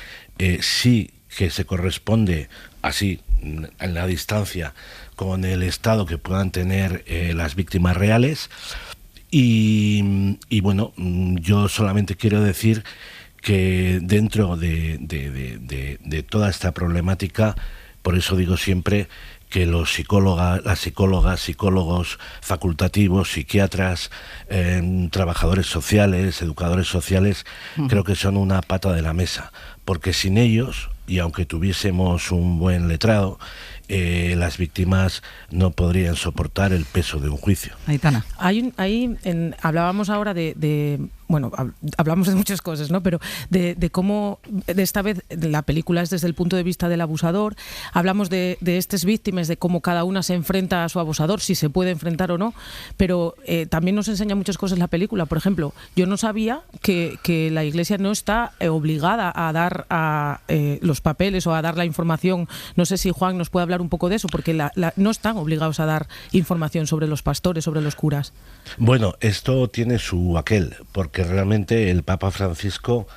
sí que se corresponde así en la distancia con el estado que puedan tener las víctimas reales. Y bueno, yo solamente quiero decir que dentro de toda esta problemática, por eso digo siempre que las psicólogas, psicólogos facultativos, psiquiatras, trabajadores sociales, educadores sociales, creo que son una pata de la mesa, porque sin ellos, y aunque tuviésemos un buen letrado, las víctimas no podrían soportar el peso de un juicio. Aitana. Hablábamos ahora bueno, hablamos de muchas cosas, ¿no? Pero de cómo, de esta vez, la película es desde el punto de vista del abusador. Hablamos de estas víctimas, de cómo cada una se enfrenta a su abusador, si se puede enfrentar o no. Pero también nos enseña muchas cosas la película. Por ejemplo, yo no sabía que la Iglesia no está obligada a dar los papeles o a dar la información. No sé si Juan nos puede hablar un poco de eso, porque no están obligados a dar información sobre los pastores, sobre los curas. Bueno, esto tiene su aquel, porque realmente el Papa Francisco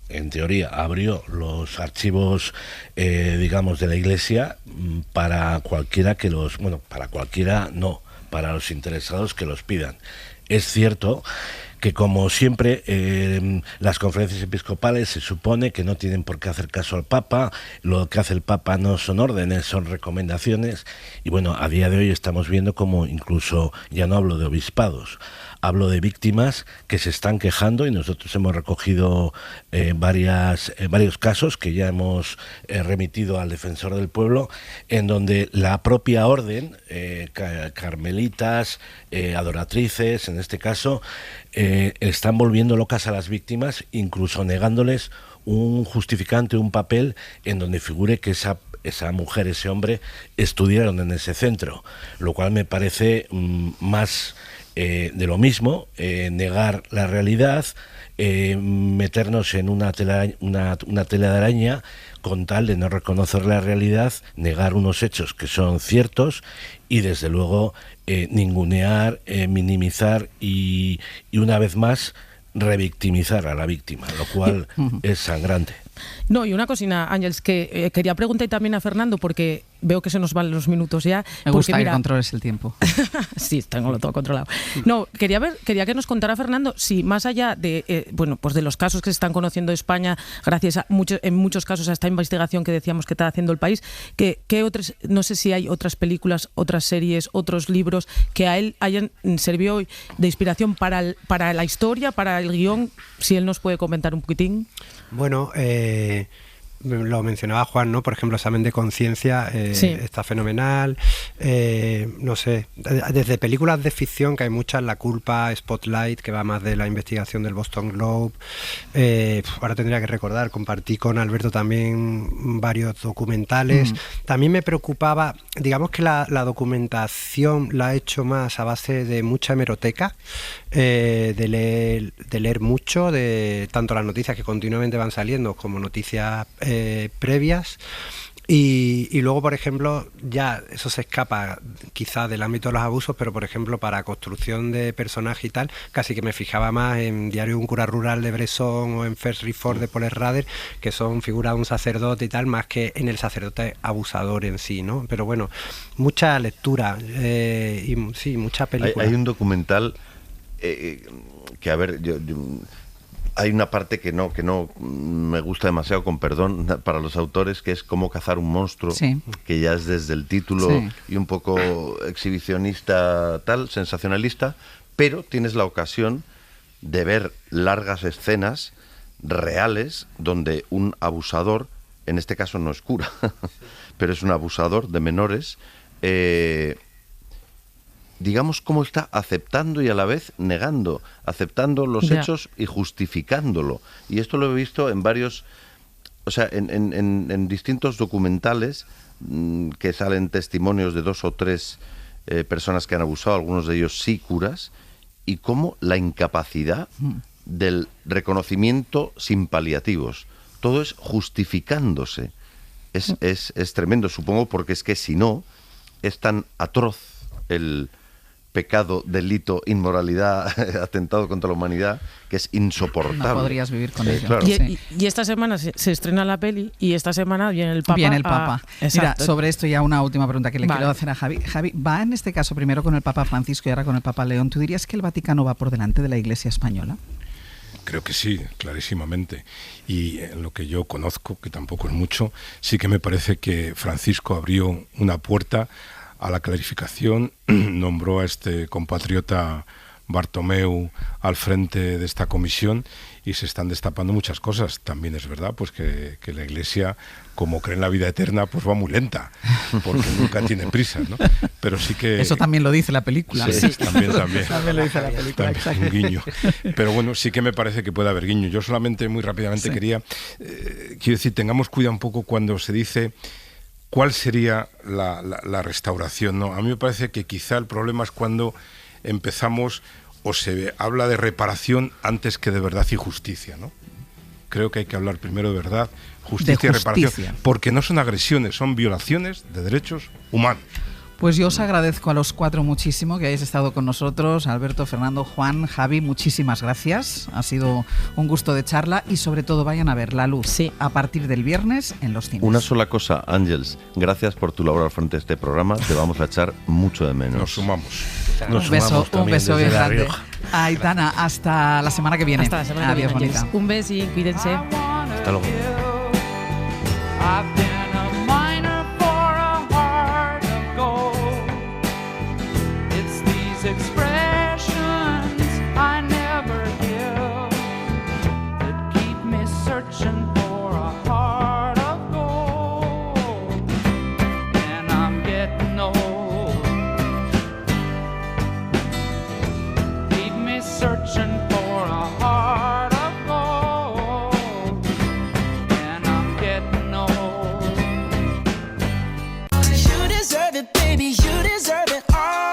en teoría abrió los archivos, digamos, de la Iglesia para cualquiera para los interesados que los pidan. Es cierto que, como siempre, las conferencias episcopales se supone que no tienen por qué hacer caso al Papa. Lo que hace el Papa no son órdenes, son recomendaciones. Y bueno, a día de hoy estamos viendo como incluso, ya no hablo de obispados, hablo de víctimas que se están quejando, y nosotros hemos recogido varios casos que ya hemos remitido al Defensor del Pueblo, en donde la propia orden, carmelitas, adoratrices, en este caso, están volviendo locas a las víctimas, incluso negándoles un justificante, un papel en donde figure que esa mujer, ese hombre, estudiaron en ese centro, lo cual me parece más de lo mismo, negar la realidad, meternos en una tela de araña con tal de no reconocer la realidad, negar unos hechos que son ciertos y desde luego ningunear, minimizar y una vez más revictimizar a la víctima, lo cual es sangrante. No, y una cosina, Ángeles, que quería preguntar también a Fernando, porque veo que se nos van los minutos ya. Me gusta que controles el tiempo. Sí, tengo todo controlado. No, quería que nos contara Fernando si, más allá de pues de los casos que se están conociendo de España, gracias en muchos casos a esta investigación que decíamos que está haciendo el país, ¿qué otras, no sé si hay otras películas, otras series, otros libros que a él hayan servido de inspiración para la historia, para el guión? Si él nos puede comentar un poquitín. Bueno, lo mencionaba Juan, ¿no? Por ejemplo, Examen de Conciencia está fenomenal. No sé, desde películas de ficción, que hay muchas, La Culpa, Spotlight, que va más de la investigación del Boston Globe. Ahora tendría que recordar, compartí con Alberto también varios documentales. También me preocupaba, digamos que la documentación la he hecho más a base de mucha hemeroteca, de leer mucho, de tanto las noticias que continuamente van saliendo como noticias previas. Y luego, por ejemplo, ya eso se escapa quizás del ámbito de los abusos, pero por ejemplo para construcción de personaje y tal, casi que me fijaba más en Diario de un cura rural de Bresson o en First Reform de Paul Schrader, que son figuras de un sacerdote y tal, más que en el sacerdote abusador en sí, ¿no? Pero bueno, mucha lectura y sí, mucha película. Hay un documental que, a ver, hay una parte que no me gusta demasiado, con perdón para los autores, que es Cómo cazar un monstruo, que ya es desde el título y un poco exhibicionista, sensacionalista, pero tienes la ocasión de ver largas escenas reales donde un abusador, en este caso no es cura, pero es un abusador de menores, digamos cómo está aceptando y a la vez negando, aceptando los hechos y justificándolo. Y esto lo he visto en varios o sea, en distintos documentales que salen testimonios de 2 o 3 personas que han abusado, algunos de ellos sí curas, y cómo la incapacidad del reconocimiento sin paliativos. Todo es justificándose. Es tremendo, supongo, porque es que si no, es tan atroz el pecado, delito, inmoralidad, atentado contra la humanidad, que es insoportable. No podrías vivir con ello. Claro. Y esta semana se estrena la peli y esta semana viene el Papa. Viene el Papa. Mira, sobre esto ya una última pregunta que le Vale. quiero hacer a Javi. Javi, va en este caso primero con el Papa Francisco y ahora con el Papa León. ¿Tú dirías que el Vaticano va por delante de la Iglesia española? Creo que sí, clarísimamente. Y en lo que yo conozco, que tampoco es mucho, sí que me parece que Francisco abrió una puerta a la clarificación, nombró a este compatriota Bartomeu al frente de esta comisión y se están destapando muchas cosas. También es verdad pues que la Iglesia, como cree en la vida eterna, pues va muy lenta, porque nunca tiene prisa, ¿no? Pero sí que... Eso también lo dice la película. Sí, también. También lo dice la película, También, un guiño. Pero bueno, sí que me parece que puede haber guiño. Yo solamente muy rápidamente quiero decir, tengamos cuidado un poco cuando se dice cuál sería la restauración, ¿no? A mí me parece que quizá el problema es cuando empezamos o se habla de reparación antes que de verdad y justicia, ¿no? Creo que hay que hablar primero de verdad, justicia y reparación, porque no son agresiones, son violaciones de derechos humanos. Pues yo os agradezco a los 4 muchísimo que hayáis estado con nosotros, Alberto, Fernando, Juan, Javi, muchísimas gracias. Ha sido un gusto de charla y sobre todo vayan a ver La Luz a partir del viernes en los cines. Una sola cosa, Ángels, gracias por tu labor al frente de este programa, te vamos a echar mucho de menos. Nos sumamos. Un beso bien grande. Aitana, hasta la semana que viene. Hasta la semana Adiós, que viene. bonita. Un beso y cuídense. Hasta luego. Expressions I never give that keep me searching for a heart of gold, and I'm getting old. Keep me searching for a heart of gold, and I'm getting old. You deserve it, baby, you deserve it all.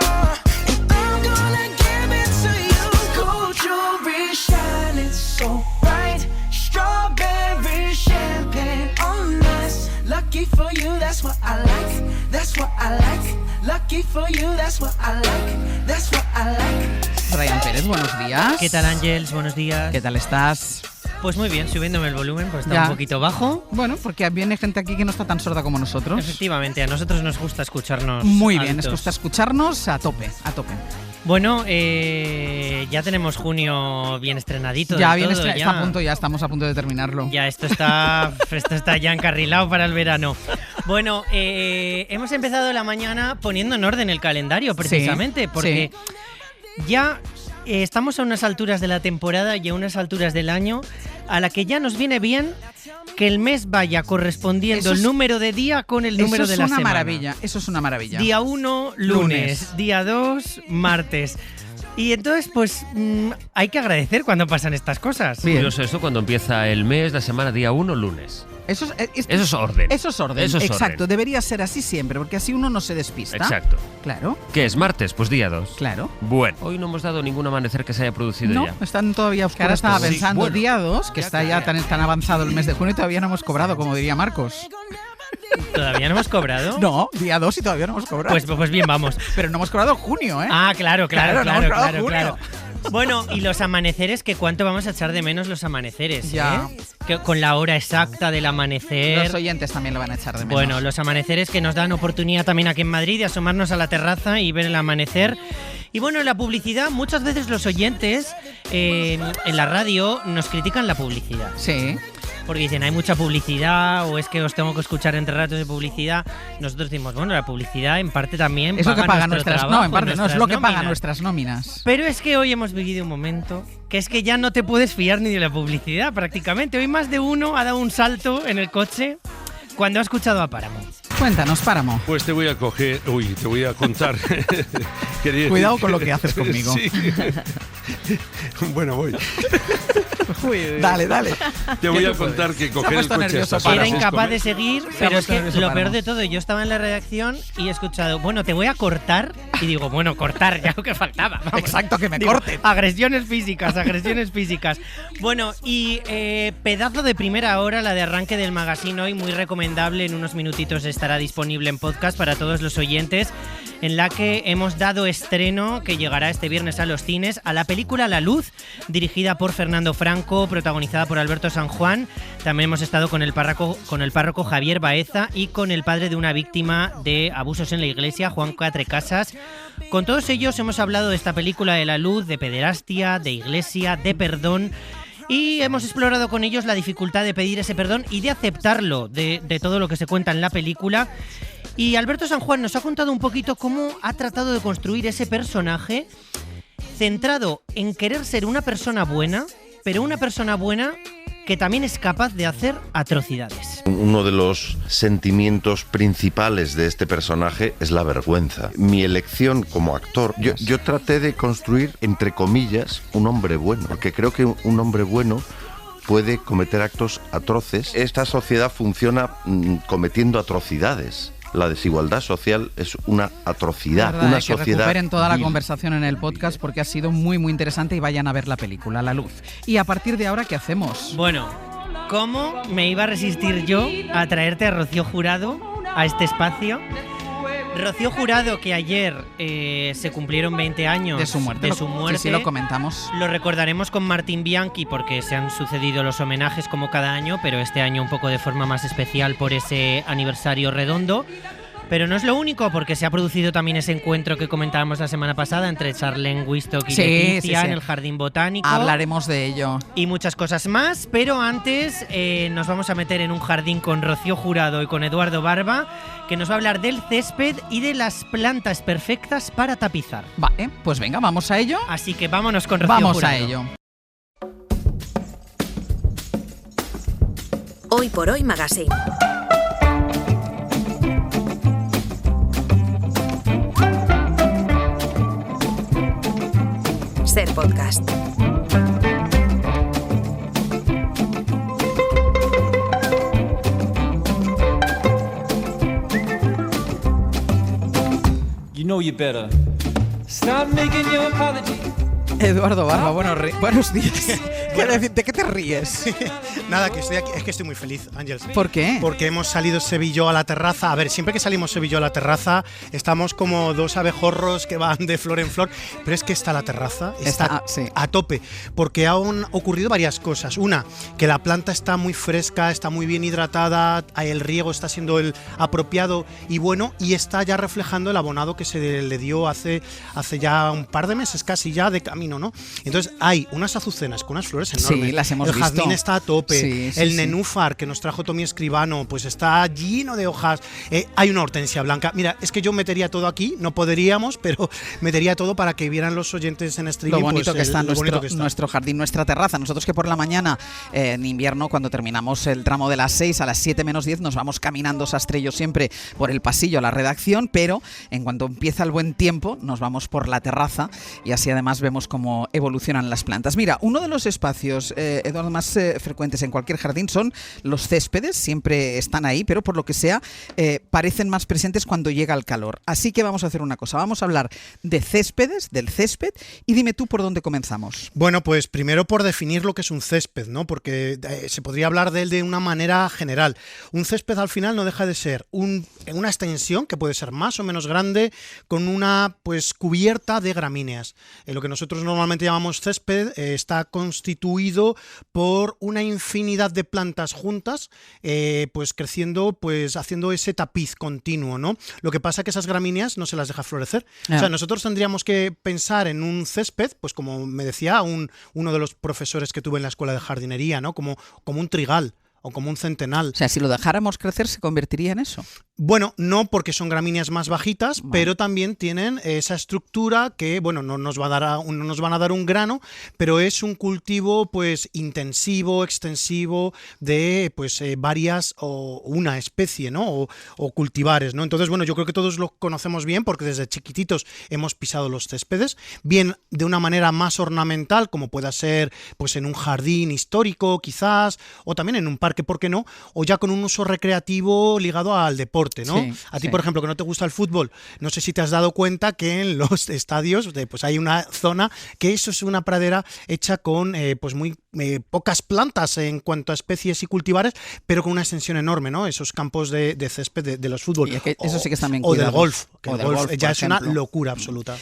So bright, strawberry champagne on us. Lucky for you, that's what I like. That's what I like. Lucky for you, that's what I like. That's what I like. Brian Pérez, buenos días. ¿Qué tal, Ángels? Buenos días. ¿Qué tal estás? Pues muy bien, subiéndome el volumen, pues está Ya. un poquito bajo. Bueno, porque viene gente aquí que no está tan sorda como nosotros. Efectivamente, a nosotros nos gusta escucharnos. Muy bien, altos. nos gusta escucharnos a tope, a tope. Bueno, ya tenemos junio bien estrenadito. Ya del viene, todo, está a punto, ya estamos a punto de terminarlo. Ya, esto está ya encarrilado para el verano. Bueno, hemos empezado la mañana poniendo en orden el calendario, precisamente, porque ya estamos a unas alturas de la temporada y a unas alturas del año a la que ya nos viene bien que el mes vaya correspondiendo el número de día con el número de la semana. Eso es una maravilla. Día 1, lunes. Día 2, martes. Y entonces, pues, hay que agradecer cuando pasan estas cosas. Curioso eso, cuando empieza el mes, la semana, día 1, lunes. Eso es orden. Eso es orden, Eso es exacto. orden. Debería ser así siempre, porque así uno no se despista. Exacto. Claro. ¿Qué es martes? Pues día 2. Claro. Bueno, hoy no hemos dado ningún amanecer que se haya producido No, ya. están todavía oscuras. Ahora estaba pensando, día 2, que está ya tan avanzado el mes de junio y todavía no hemos cobrado, como diría Marcos. ¿Todavía no hemos cobrado? No, día 2 y todavía no hemos cobrado. Pues bien, vamos. Pero no hemos cobrado junio, ¿eh? Ah, claro. No hemos cobrado junio. Bueno, y los amaneceres, que cuánto vamos a echar de menos los amaneceres, Ya. Que con la hora exacta del amanecer. Los oyentes también lo van a echar de menos. Bueno, los amaneceres que nos dan oportunidad también aquí en Madrid de asomarnos a la terraza y ver el amanecer. Y bueno, la publicidad, muchas veces los oyentes en la radio nos critican la publicidad. Sí. Porque dicen, hay mucha publicidad o es que os tengo que escuchar entre ratos de publicidad. Nosotros decimos, bueno, la publicidad en parte también es lo que paga nuestras trabajo, no, en parte no, es lo que nóminas. paga nuestras nóminas. Pero es que hoy hemos vivido un momento que es que ya no te puedes fiar ni de la publicidad prácticamente. Hoy más de uno ha dado un salto en el coche cuando ha escuchado a Páramo. Cuéntanos, Páramo. Pues te voy a contar. Cuidado con lo que haces conmigo. Sí. Bueno, voy. Dale. Te voy a contar que coger el coche hasta Era París incapaz con- de seguir, pero es que lo peor de todo, yo estaba en la redacción y he escuchado, bueno, te voy a cortar, y digo, bueno, cortar, ya lo que faltaba. Vamos. Exacto, que me Digo, corten. Agresiones físicas. Bueno, y pedazo de primera hora, la de arranque del magazine hoy, muy recomendable, en unos minutitos estará disponible en podcast para todos los oyentes, en la que hemos dado estreno, que llegará este viernes a los cines, a la película La Luz, dirigida por Fernando Franco, protagonizada por Alberto San Juan. También hemos estado con el párroco Javier Baeza y con el padre de una víctima de abusos en la iglesia, Juan Catrecasas. Con todos ellos hemos hablado de esta película de La Luz, de pederastia, de iglesia, de perdón. Y hemos explorado con ellos la dificultad de pedir ese perdón y de aceptarlo, de todo lo que se cuenta en la película. Y Alberto San Juan nos ha contado un poquito cómo ha tratado de construir ese personaje centrado en querer ser una persona buena, pero una persona buena que también es capaz de hacer atrocidades. Uno de los sentimientos principales de este personaje es la vergüenza. Mi elección como actor, yo traté de construir, entre comillas, un hombre bueno, porque creo que un hombre bueno puede cometer actos atroces. Esta sociedad funciona cometiendo atrocidades. La desigualdad social es una atrocidad. Verdad, Una que sociedad recuperen toda la vil. conversación en el podcast porque ha sido muy, muy interesante y vayan a ver la película, La Luz. Y a partir de ahora, ¿qué hacemos? Bueno, ¿cómo me iba a resistir yo a traerte a Rocío Jurado a este espacio? Rocío Jurado, que ayer se cumplieron 20 años De su muerte. Sí, lo comentamos. Lo recordaremos con Martín Bianchi porque se han sucedido los homenajes como cada año, pero este año un poco de forma más especial por ese aniversario redondo. Pero no es lo único, porque se ha producido también ese encuentro que comentábamos la semana pasada entre Charlene Wistock y Leticia en el Jardín Botánico. Hablaremos de ello. Y muchas cosas más, pero antes nos vamos a meter en un jardín con Rocío Jurado y con Eduardo Barba, que nos va a hablar del césped y de las plantas perfectas para tapizar. Vale, pues venga, vamos a ello. Así que vámonos con Rocío Vamos Jurado. a ello. Hoy por Hoy Magazine. Ser podcast. You know you better stop making your apology. Eduardo Barba, buenos días. ¿De qué te ríes? Nada, que estoy aquí, es que estoy muy feliz, Ángel. ¿Por qué? Porque hemos salido Sevilla a la terraza. A ver, siempre que salimos Sevilla a la terraza, estamos como dos abejorros que van de flor en flor. Pero es que la terraza está a tope. Porque han ocurrido varias cosas. Una, que la planta está muy fresca, está muy bien hidratada, el riego está siendo el apropiado y bueno, y está ya reflejando el abonado que se le dio hace ya un par de meses, casi ya de camino, ¿no? Entonces hay unas azucenas con unas flores enormes. Sí, las hemos el jardín visto. está a tope. Sí, El nenúfar que nos trajo Tommy Escribano, pues está lleno de hojas. Hay una hortensia blanca. Mira, es que yo metería todo aquí, no podríamos, pero metería todo para que vieran los oyentes en streaming. Lo bonito pues, que está lo bonito que está. nuestro jardín, nuestra terraza. Nosotros que por la mañana, en invierno, cuando terminamos el tramo de las 6 a las 7 menos 10, nos vamos caminando Sastrello siempre por el pasillo a la redacción, pero en cuanto empieza el buen tiempo, nos vamos por la terraza y así además vemos cómo evolucionan las plantas. Mira, uno de los espacios, Eduardo, más frecuentes en cualquier jardín son los céspedes, siempre están ahí, pero por lo que sea, parecen más presentes cuando llega el calor. Así que vamos a hacer una cosa, vamos a hablar de céspedes, del césped, y dime tú por dónde comenzamos. Bueno, pues primero por definir lo que es un césped, ¿no? Porque se podría hablar de él de una manera general. Un césped al final no deja de ser una extensión que puede ser más o menos grande con una pues cubierta de gramíneas. Lo que nosotros normalmente llamamos césped está constituido por una infinidad de plantas juntas, pues creciendo, pues haciendo ese tapiz continuo, ¿no? Lo que pasa es que esas gramíneas no se las deja florecer. O sea, nosotros tendríamos que pensar en un césped, pues como me decía uno de los profesores que tuve en la escuela de jardinería, ¿no? Como un trigal o como un centenal. O sea, si lo dejáramos crecer, ¿se convertiría en eso? Bueno, no porque son gramíneas más bajitas, pero también tienen esa estructura que, bueno, no nos van a dar un grano, pero es un cultivo pues intensivo, extensivo de pues varias o una especie, ¿no? O cultivares, ¿no? Entonces, bueno, yo creo que todos lo conocemos bien porque desde chiquititos hemos pisado los céspedes, bien de una manera más ornamental, como pueda ser pues en un jardín histórico quizás, o también en un parque, ¿por qué no? O ya con un uso recreativo ligado al deporte, ¿no? Sí, a ti, sí. por ejemplo, que no te gusta el fútbol, no sé si te has dado cuenta que en los estadios pues hay una zona que eso es una pradera hecha con pues muy pocas plantas en cuanto a especies y cultivares, pero con una extensión enorme, ¿no? Esos campos de césped de los fútbol. Y es que eso sí que están bien o del cuidados. golf, que O el del golf golf, ya por es una ejemplo. locura absoluta.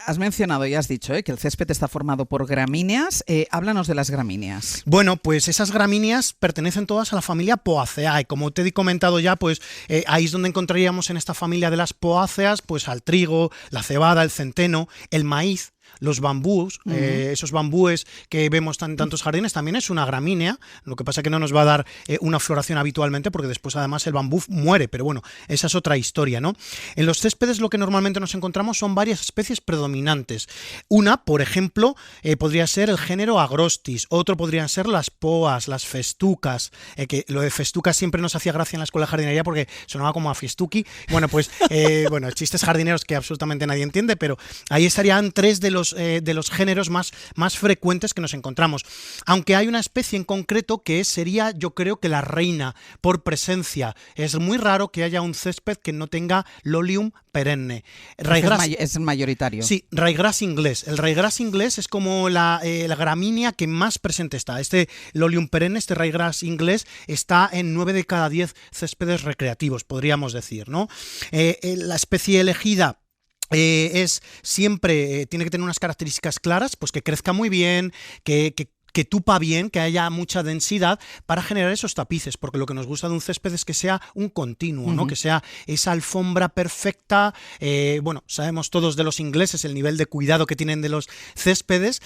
Has mencionado y has dicho que el césped está formado por gramíneas. Háblanos de las gramíneas. Bueno, pues esas gramíneas pertenecen todas a la familia Poaceae. Como te he comentado ya, pues ahí es donde encontraríamos en esta familia de las poáceas pues al trigo, la cebada, el centeno, el maíz. Los bambús, esos bambúes que vemos en tantos jardines, también es una gramínea, lo que pasa que no nos va a dar una floración habitualmente porque después además el bambú muere, pero bueno, esa es otra historia, ¿no? En los céspedes lo que normalmente nos encontramos son varias especies predominantes. Una, por ejemplo, podría ser el género Agrostis, otro podrían ser las poas, las festucas, que lo de festucas siempre nos hacía gracia en la escuela de jardinería porque sonaba como a fiestuki. Bueno, pues, bueno, chistes jardineros que absolutamente nadie entiende, pero ahí estarían tres de los géneros más frecuentes que nos encontramos. Aunque hay una especie en concreto que sería, yo creo que la reina por presencia. Es muy raro que haya un césped que no tenga Lolium perenne. Es mayoritario. Sí, ryegrass inglés. El ryegrass inglés es como la gramínea que más presente está. Este Lolium perenne, este ryegrass inglés, está en 9 de cada 10 céspedes recreativos, podríamos decir, ¿no? La especie elegida es siempre, tiene que tener unas características claras, pues que crezca muy bien, que tupa bien, que haya mucha densidad para generar esos tapices, porque lo que nos gusta de un césped es que sea un continuo, ¿no? Que sea esa alfombra perfecta. Bueno, sabemos todos de los ingleses el nivel de cuidado que tienen de los céspedes,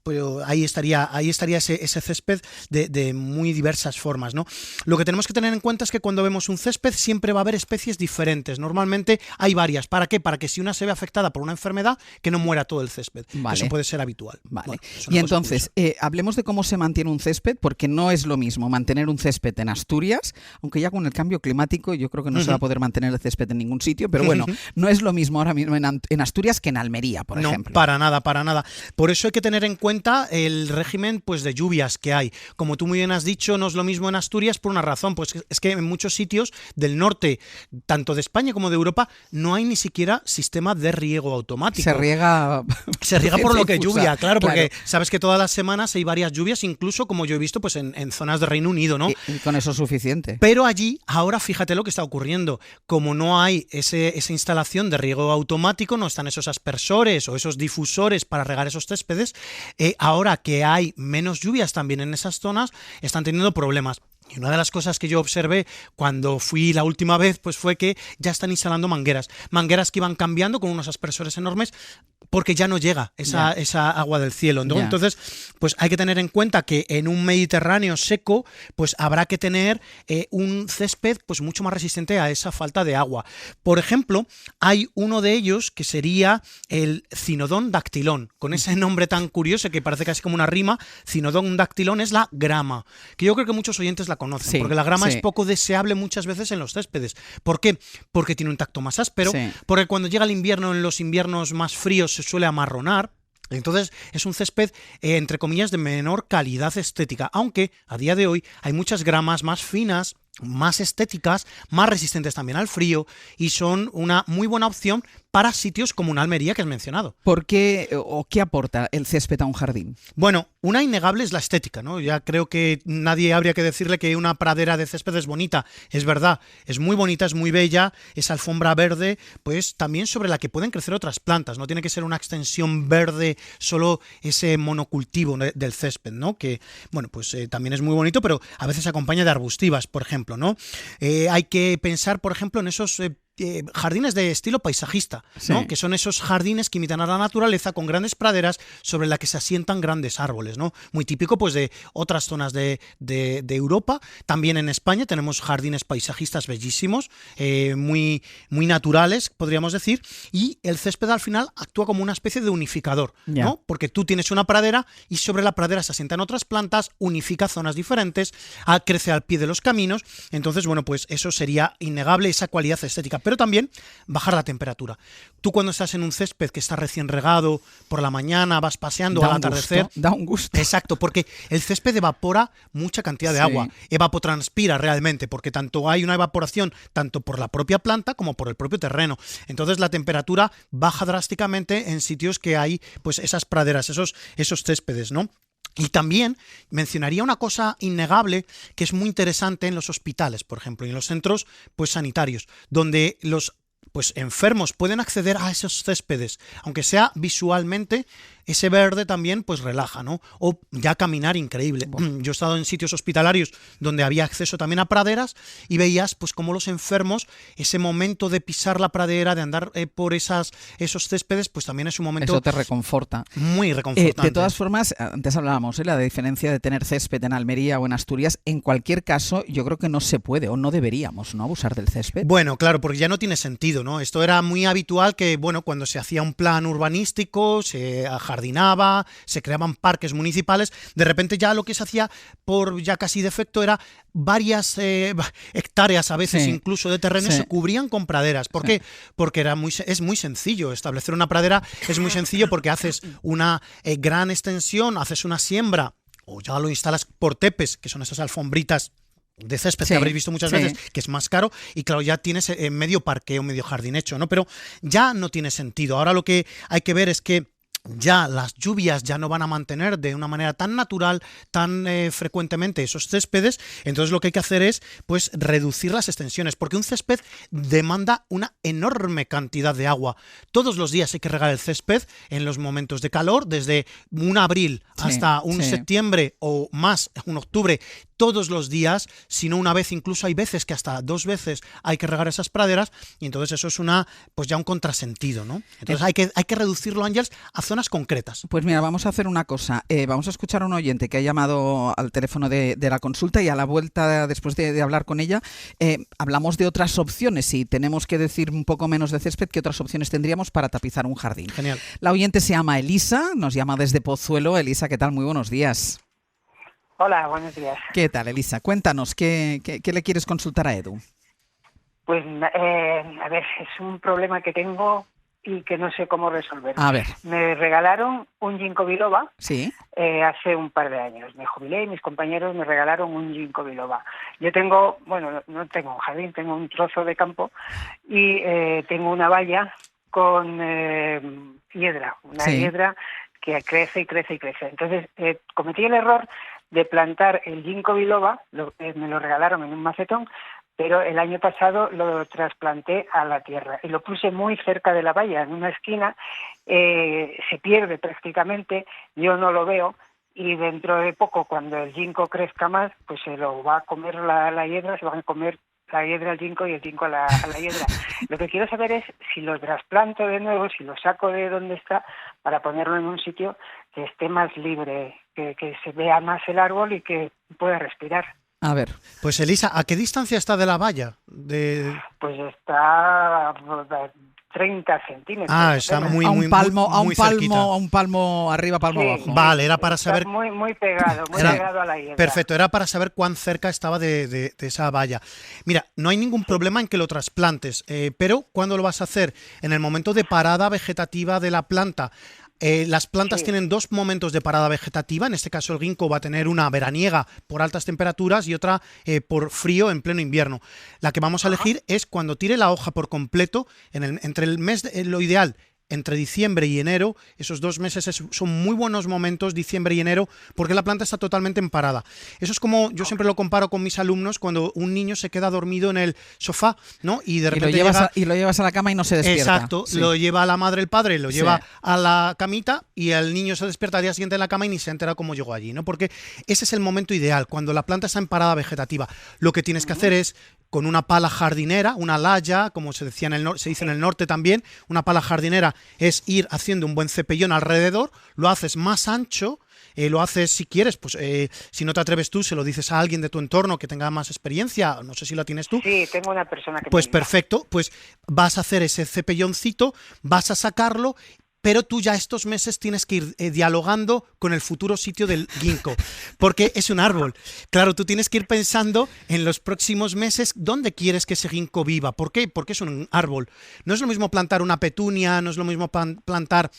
pero ahí estaría ese césped de muy diversas formas, ¿no? Lo que tenemos que tener en cuenta es que cuando vemos un césped siempre va a haber especies diferentes. Normalmente hay varias. ¿Para qué? Para que si una se ve afectada por una enfermedad, que no muera todo el césped. Vale. Eso puede ser habitual. Vale. Bueno, es una Y cosa entonces, hablemos de cómo se mantiene un césped, porque no es lo mismo mantener un césped en Asturias, aunque ya con el cambio climático yo creo que no se va a poder mantener el césped en ningún sitio, pero bueno, no es lo mismo ahora mismo en Asturias que en Almería, por ejemplo. No, para nada, para nada. Por eso hay que tener en cuenta el régimen pues, de lluvias que hay. Como tú muy bien has dicho, no es lo mismo en Asturias por una razón, pues es que en muchos sitios del norte, tanto de España como de Europa, no hay ni siquiera sistema de riego automático. Se riega por lo que lluvia, claro, porque claro. sabes que todas las semanas hay varias lluvias, incluso como yo he visto pues en zonas de Reino Unido, ¿no? Y con eso es suficiente. Pero allí, ahora fíjate lo que está ocurriendo. Como no hay esa instalación de riego automático, no están esos aspersores o esos difusores para regar esos céspedes, ahora que hay menos lluvias también en esas zonas, están teniendo problemas. Y una de las cosas que yo observé cuando fui la última vez pues fue que ya están instalando mangueras que iban cambiando con unos aspersores enormes porque ya no llega esa agua del cielo, ¿no? Entonces, pues hay que tener en cuenta que en un Mediterráneo seco, pues habrá que tener un césped pues mucho más resistente a esa falta de agua. Por ejemplo, hay uno de ellos que sería el Cynodon dactylon, con ese nombre tan curioso que parece casi como una rima. Cynodon dactylon es la grama, que yo creo que muchos oyentes la conocen, porque la grama es poco deseable muchas veces en los céspedes. ¿Por qué? Porque tiene un tacto más áspero, porque cuando llega el invierno, en los inviernos más fríos se suele amarronar. Entonces es un césped, entre comillas, de menor calidad estética, aunque a día de hoy hay muchas gramas más finas, más estéticas, más resistentes también al frío y son una muy buena opción para sitios como una Almería que has mencionado. ¿Por qué o qué aporta el césped a un jardín? Bueno, una innegable es la estética, ¿no? Ya creo que nadie habría que decirle que una pradera de césped es bonita. Es verdad, es muy bonita, es muy bella, esa alfombra verde, pues también sobre la que pueden crecer otras plantas. No tiene que ser una extensión verde, solo ese monocultivo del césped, ¿no? Que, bueno, pues también es muy bonito, pero a veces se acompaña de arbustivas, por ejemplo, ¿no? Hay que pensar, por ejemplo, en esos jardines de estilo paisajista, ¿no? Que son esos jardines que imitan a la naturaleza con grandes praderas sobre las que se asientan grandes árboles, ¿no? Muy típico pues de otras zonas de Europa. También en España tenemos jardines paisajistas bellísimos, muy naturales, podríamos decir, y el césped al final actúa como una especie de unificador, ¿no? Porque tú tienes una pradera y sobre la pradera se asientan otras plantas, unifica zonas diferentes, crece al pie de los caminos. Entonces, bueno, pues eso sería innegable, esa cualidad estética. Pero también bajar la temperatura. Tú cuando estás en un césped que está recién regado, por la mañana vas paseando al atardecer. Da un gusto. Exacto, porque el césped evapora mucha cantidad de agua, evapotranspira realmente, porque tanto hay una evaporación tanto por la propia planta como por el propio terreno. Entonces la temperatura baja drásticamente en sitios que hay pues esas praderas, esos céspedes, ¿no? Y también mencionaría una cosa innegable que es muy interesante en los hospitales, por ejemplo, y en los centros pues sanitarios, donde los pues enfermos pueden acceder a esos céspedes, aunque sea visualmente, ese verde también pues relaja, ¿no? O ya caminar increíble. Yo he estado en sitios hospitalarios donde había acceso también a praderas y veías pues cómo los enfermos, ese momento de pisar la pradera, de andar por esos céspedes, pues también es un momento... Eso te reconforta. Muy reconfortante. De todas formas, antes hablábamos de la diferencia de tener césped en Almería o en Asturias. En cualquier caso, yo creo que no se puede o no deberíamos, ¿no?, abusar del césped. Bueno, claro, porque ya no tiene sentido, ¿no? Esto era muy habitual que, bueno, cuando se hacía un plan urbanístico, se jardinaba, se creaban parques municipales, de repente ya lo que se hacía por ya casi defecto era varias hectáreas a veces incluso de terreno se cubrían con praderas. ¿Por qué? Porque es muy sencillo establecer una pradera, es muy sencillo porque haces una gran extensión, haces una siembra o ya lo instalas por tepes, que son esas alfombritas de césped que habréis visto muchas veces, que es más caro, y claro, ya tienes medio parqueo, medio jardín hecho, ¿no? Pero ya no tiene sentido. Ahora lo que hay que ver es que ya las lluvias ya no van a mantener de una manera tan natural, tan frecuentemente esos céspedes. Entonces lo que hay que hacer es pues reducir las extensiones, porque un césped demanda una enorme cantidad de agua. Todos los días hay que regar el césped en los momentos de calor, desde un abril hasta un septiembre o más, un octubre, todos los días, si no una vez, incluso hay veces que hasta 2 veces hay que regar esas praderas, y entonces eso es pues ya un contrasentido, ¿no? Entonces hay que reducirlo, Ángeles, a zonas concretas. Pues mira, vamos a hacer una cosa. Vamos a escuchar a un oyente que ha llamado al teléfono de la consulta, y a la vuelta, después de hablar con ella, hablamos de otras opciones. Si tenemos que decir un poco menos de césped, ¿qué otras opciones tendríamos para tapizar un jardín? Genial. La oyente se llama Elisa, nos llama desde Pozuelo. Elisa, ¿qué tal? Muy buenos días. Hola, buenos días. ¿Qué tal, Elisa? Cuéntanos, ¿qué le quieres consultar a Edu? Pues, a ver, es un problema que tengo y que no sé cómo resolver. A ver. Me regalaron un ginkgo biloba hace un par de años. Me jubilé y mis compañeros me regalaron un ginkgo biloba. Yo tengo, bueno, no tengo un jardín, tengo un trozo de campo y tengo una valla con hiedra, hiedra que crece y crece y crece. Entonces, cometí el error de plantar el ginkgo biloba, me lo regalaron en un macetón, pero el año pasado lo trasplanté a la tierra y lo puse muy cerca de la valla, en una esquina, se pierde prácticamente, yo no lo veo, y dentro de poco, cuando el ginkgo crezca más, pues se lo va a comer la hiedra, se van a comer la hiedra al ginkgo y el ginkgo a la hiedra. Lo que quiero saber es si lo trasplanto de nuevo, si lo saco de donde está, para ponerlo en un sitio que esté más libre, que se vea más el árbol y que pueda respirar. A ver. Pues Elisa, ¿a qué distancia está de la valla? Pues está a 30 centímetros. Ah, está muy cerquita. A un palmo arriba, palmo abajo. Vale, era para saber... Muy pegado, pegado a la hiedra. Perfecto, era para saber cuán cerca estaba de esa valla. Mira, no hay ningún problema en que lo trasplantes, pero ¿cuándo lo vas a hacer? En el momento de parada vegetativa de la planta. Las plantas tienen 2 momentos de parada vegetativa. En este caso el ginkgo va a tener una veraniega por altas temperaturas y otra por frío en pleno invierno. La que vamos a elegir es cuando tire la hoja por completo, entre el mes, lo ideal, entre diciembre y enero, esos 2 meses son muy buenos momentos, diciembre y enero, porque la planta está totalmente emparada. Eso es como, yo siempre lo comparo con mis alumnos, cuando un niño se queda dormido en el sofá, ¿no? Y de repente lo llevas a la cama y no se despierta. Exacto, lo lleva a la madre, el padre, lo lleva a la camita y el niño se despierta al día siguiente en la cama y ni se entera cómo llegó allí, ¿no? Porque ese es el momento ideal, cuando la planta está en parada vegetativa. Lo que tienes que hacer es, con una pala jardinera, una laya, como se dice en el norte también, una pala jardinera es ir haciendo un buen cepellón alrededor, lo haces más ancho, lo haces si quieres, pues si no te atreves tú, se lo dices a alguien de tu entorno que tenga más experiencia, no sé si la tienes tú. Sí, tengo una persona que pues perfecto, pues vas a hacer ese cepelloncito, vas a sacarlo, pero tú ya estos meses tienes que ir dialogando con el futuro sitio del ginkgo, porque es un árbol. Claro, tú tienes que ir pensando en los próximos meses dónde quieres que ese ginkgo viva. ¿Por qué? Porque es un árbol. No es lo mismo plantar una petunia, no es lo mismo plantar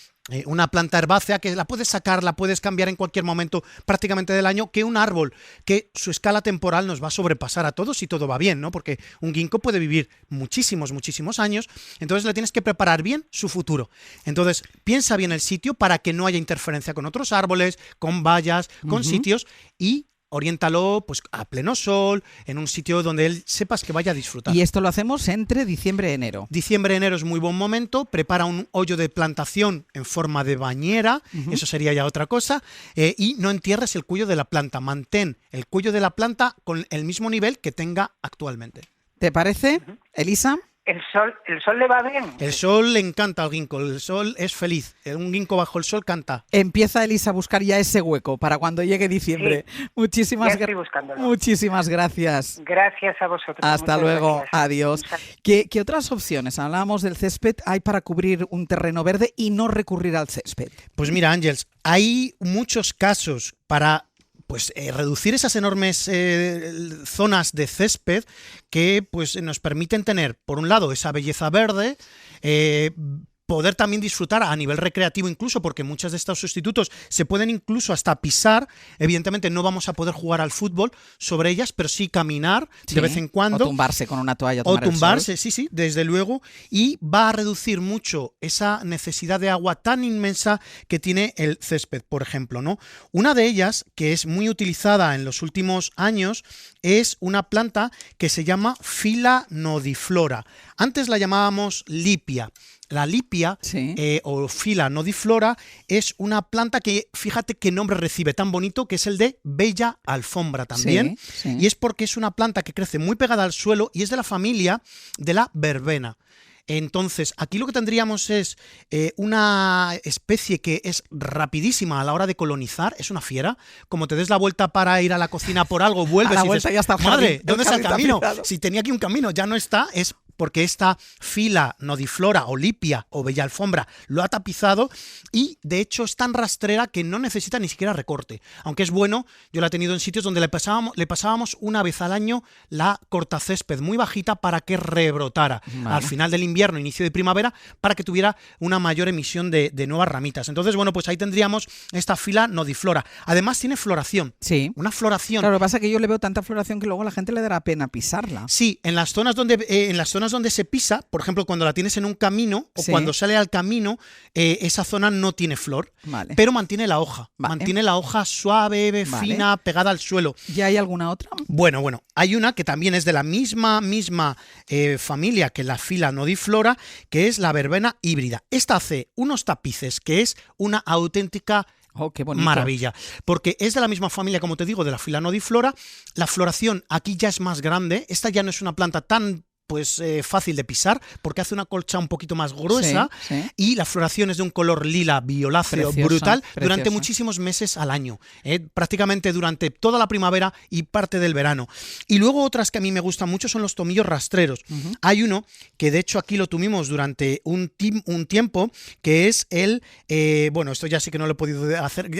una planta herbácea que la puedes sacar, la puedes cambiar en cualquier momento prácticamente del año, que un árbol que su escala temporal nos va a sobrepasar a todos si todo va bien, ¿no? Porque un ginkgo puede vivir muchísimos años, entonces le tienes que preparar bien su futuro. Entonces piensa bien el sitio para que no haya interferencia con otros árboles, con vallas, con sitios, y oriéntalo pues a pleno sol, en un sitio donde él sepas que vaya a disfrutar. Y esto lo hacemos entre diciembre y enero. Diciembre y enero es muy buen momento. Prepara un hoyo de plantación en forma de bañera, eso sería ya otra cosa, y no entierres el cuello de la planta. Mantén el cuello de la planta con el mismo nivel que tenga actualmente. ¿Te parece, Elisa? ¿El sol le va bien? El sol le encanta al ginkgo, el sol es feliz. Un ginkgo bajo el sol canta. Empieza Elisa a buscar ya ese hueco para cuando llegue diciembre. Sí, muchísimas gracias. Gracias a vosotros. Hasta luego, gracias. Adiós. ¿Qué otras opciones? Hablábamos del césped, hay para cubrir un terreno verde y no recurrir al césped. Pues mira, Ángels, hay muchos casos para reducir esas enormes zonas de césped que pues nos permiten tener, por un lado, esa belleza verde, poder también disfrutar a nivel recreativo incluso, porque muchos de estos sustitutos se pueden incluso hasta pisar. Evidentemente no vamos a poder jugar al fútbol sobre ellas, pero sí caminar de vez en cuando. O tumbarse con una toalla. O tumbarse, sí, desde luego. Y va a reducir mucho esa necesidad de agua tan inmensa que tiene el césped, por ejemplo, ¿no? Una de ellas, que es muy utilizada en los últimos años, es una planta que se llama Phila nodiflora. Antes la llamábamos lipia. La lipia o Phila nodiflora es una planta que, fíjate qué nombre recibe tan bonito, que es el de bella alfombra también. Y es porque es una planta que crece muy pegada al suelo y es de la familia de la verbena. Entonces, aquí lo que tendríamos es una especie que es rapidísima a la hora de colonizar, es una fiera. Como te des la vuelta para ir a la cocina por algo, vuelves y dices, ya está el madre, jardín, ¿dónde está el camino? tapizado. Si tenía aquí un camino, ya no está, es porque esta Phila nodiflora o lipia o bella alfombra lo ha tapizado y de hecho es tan rastrera que no necesita ni siquiera recorte. Aunque es bueno, yo la he tenido en sitios donde le pasábamos una vez al año la cortacésped muy bajita para que rebrotara al final del invierno, inicio de primavera, para que tuviera una mayor emisión de nuevas ramitas. Entonces, bueno, pues ahí tendríamos esta Phila nodiflora. Además tiene floración. Sí. Una floración. Claro, lo que pasa es que yo le veo tanta floración que luego a la gente le dará pena pisarla. Sí, en las zonas donde se pisa, por ejemplo, cuando la tienes en un camino o cuando sale al camino, esa zona no tiene flor, pero mantiene la hoja. Mantiene la hoja suave, fina, pegada al suelo. ¿Ya hay alguna otra? Bueno, hay una que también es de la misma familia que la Phila nodiflora, que es la verbena híbrida. Esta hace unos tapices que es una auténtica maravilla, porque es de la misma familia, como te digo, de la Phila nodiflora. La floración aquí ya es más grande. Esta ya no es una planta tan fácil de pisar porque hace una colcha un poquito más gruesa y la floración es de un color lila violáceo brutal durante muchísimos meses al año, prácticamente durante toda la primavera y parte del verano. Y luego otras que a mí me gustan mucho son los tomillos rastreros. Hay uno que de hecho aquí lo tuvimos durante un tiempo, que es el esto ya sí que no lo he podido hacer,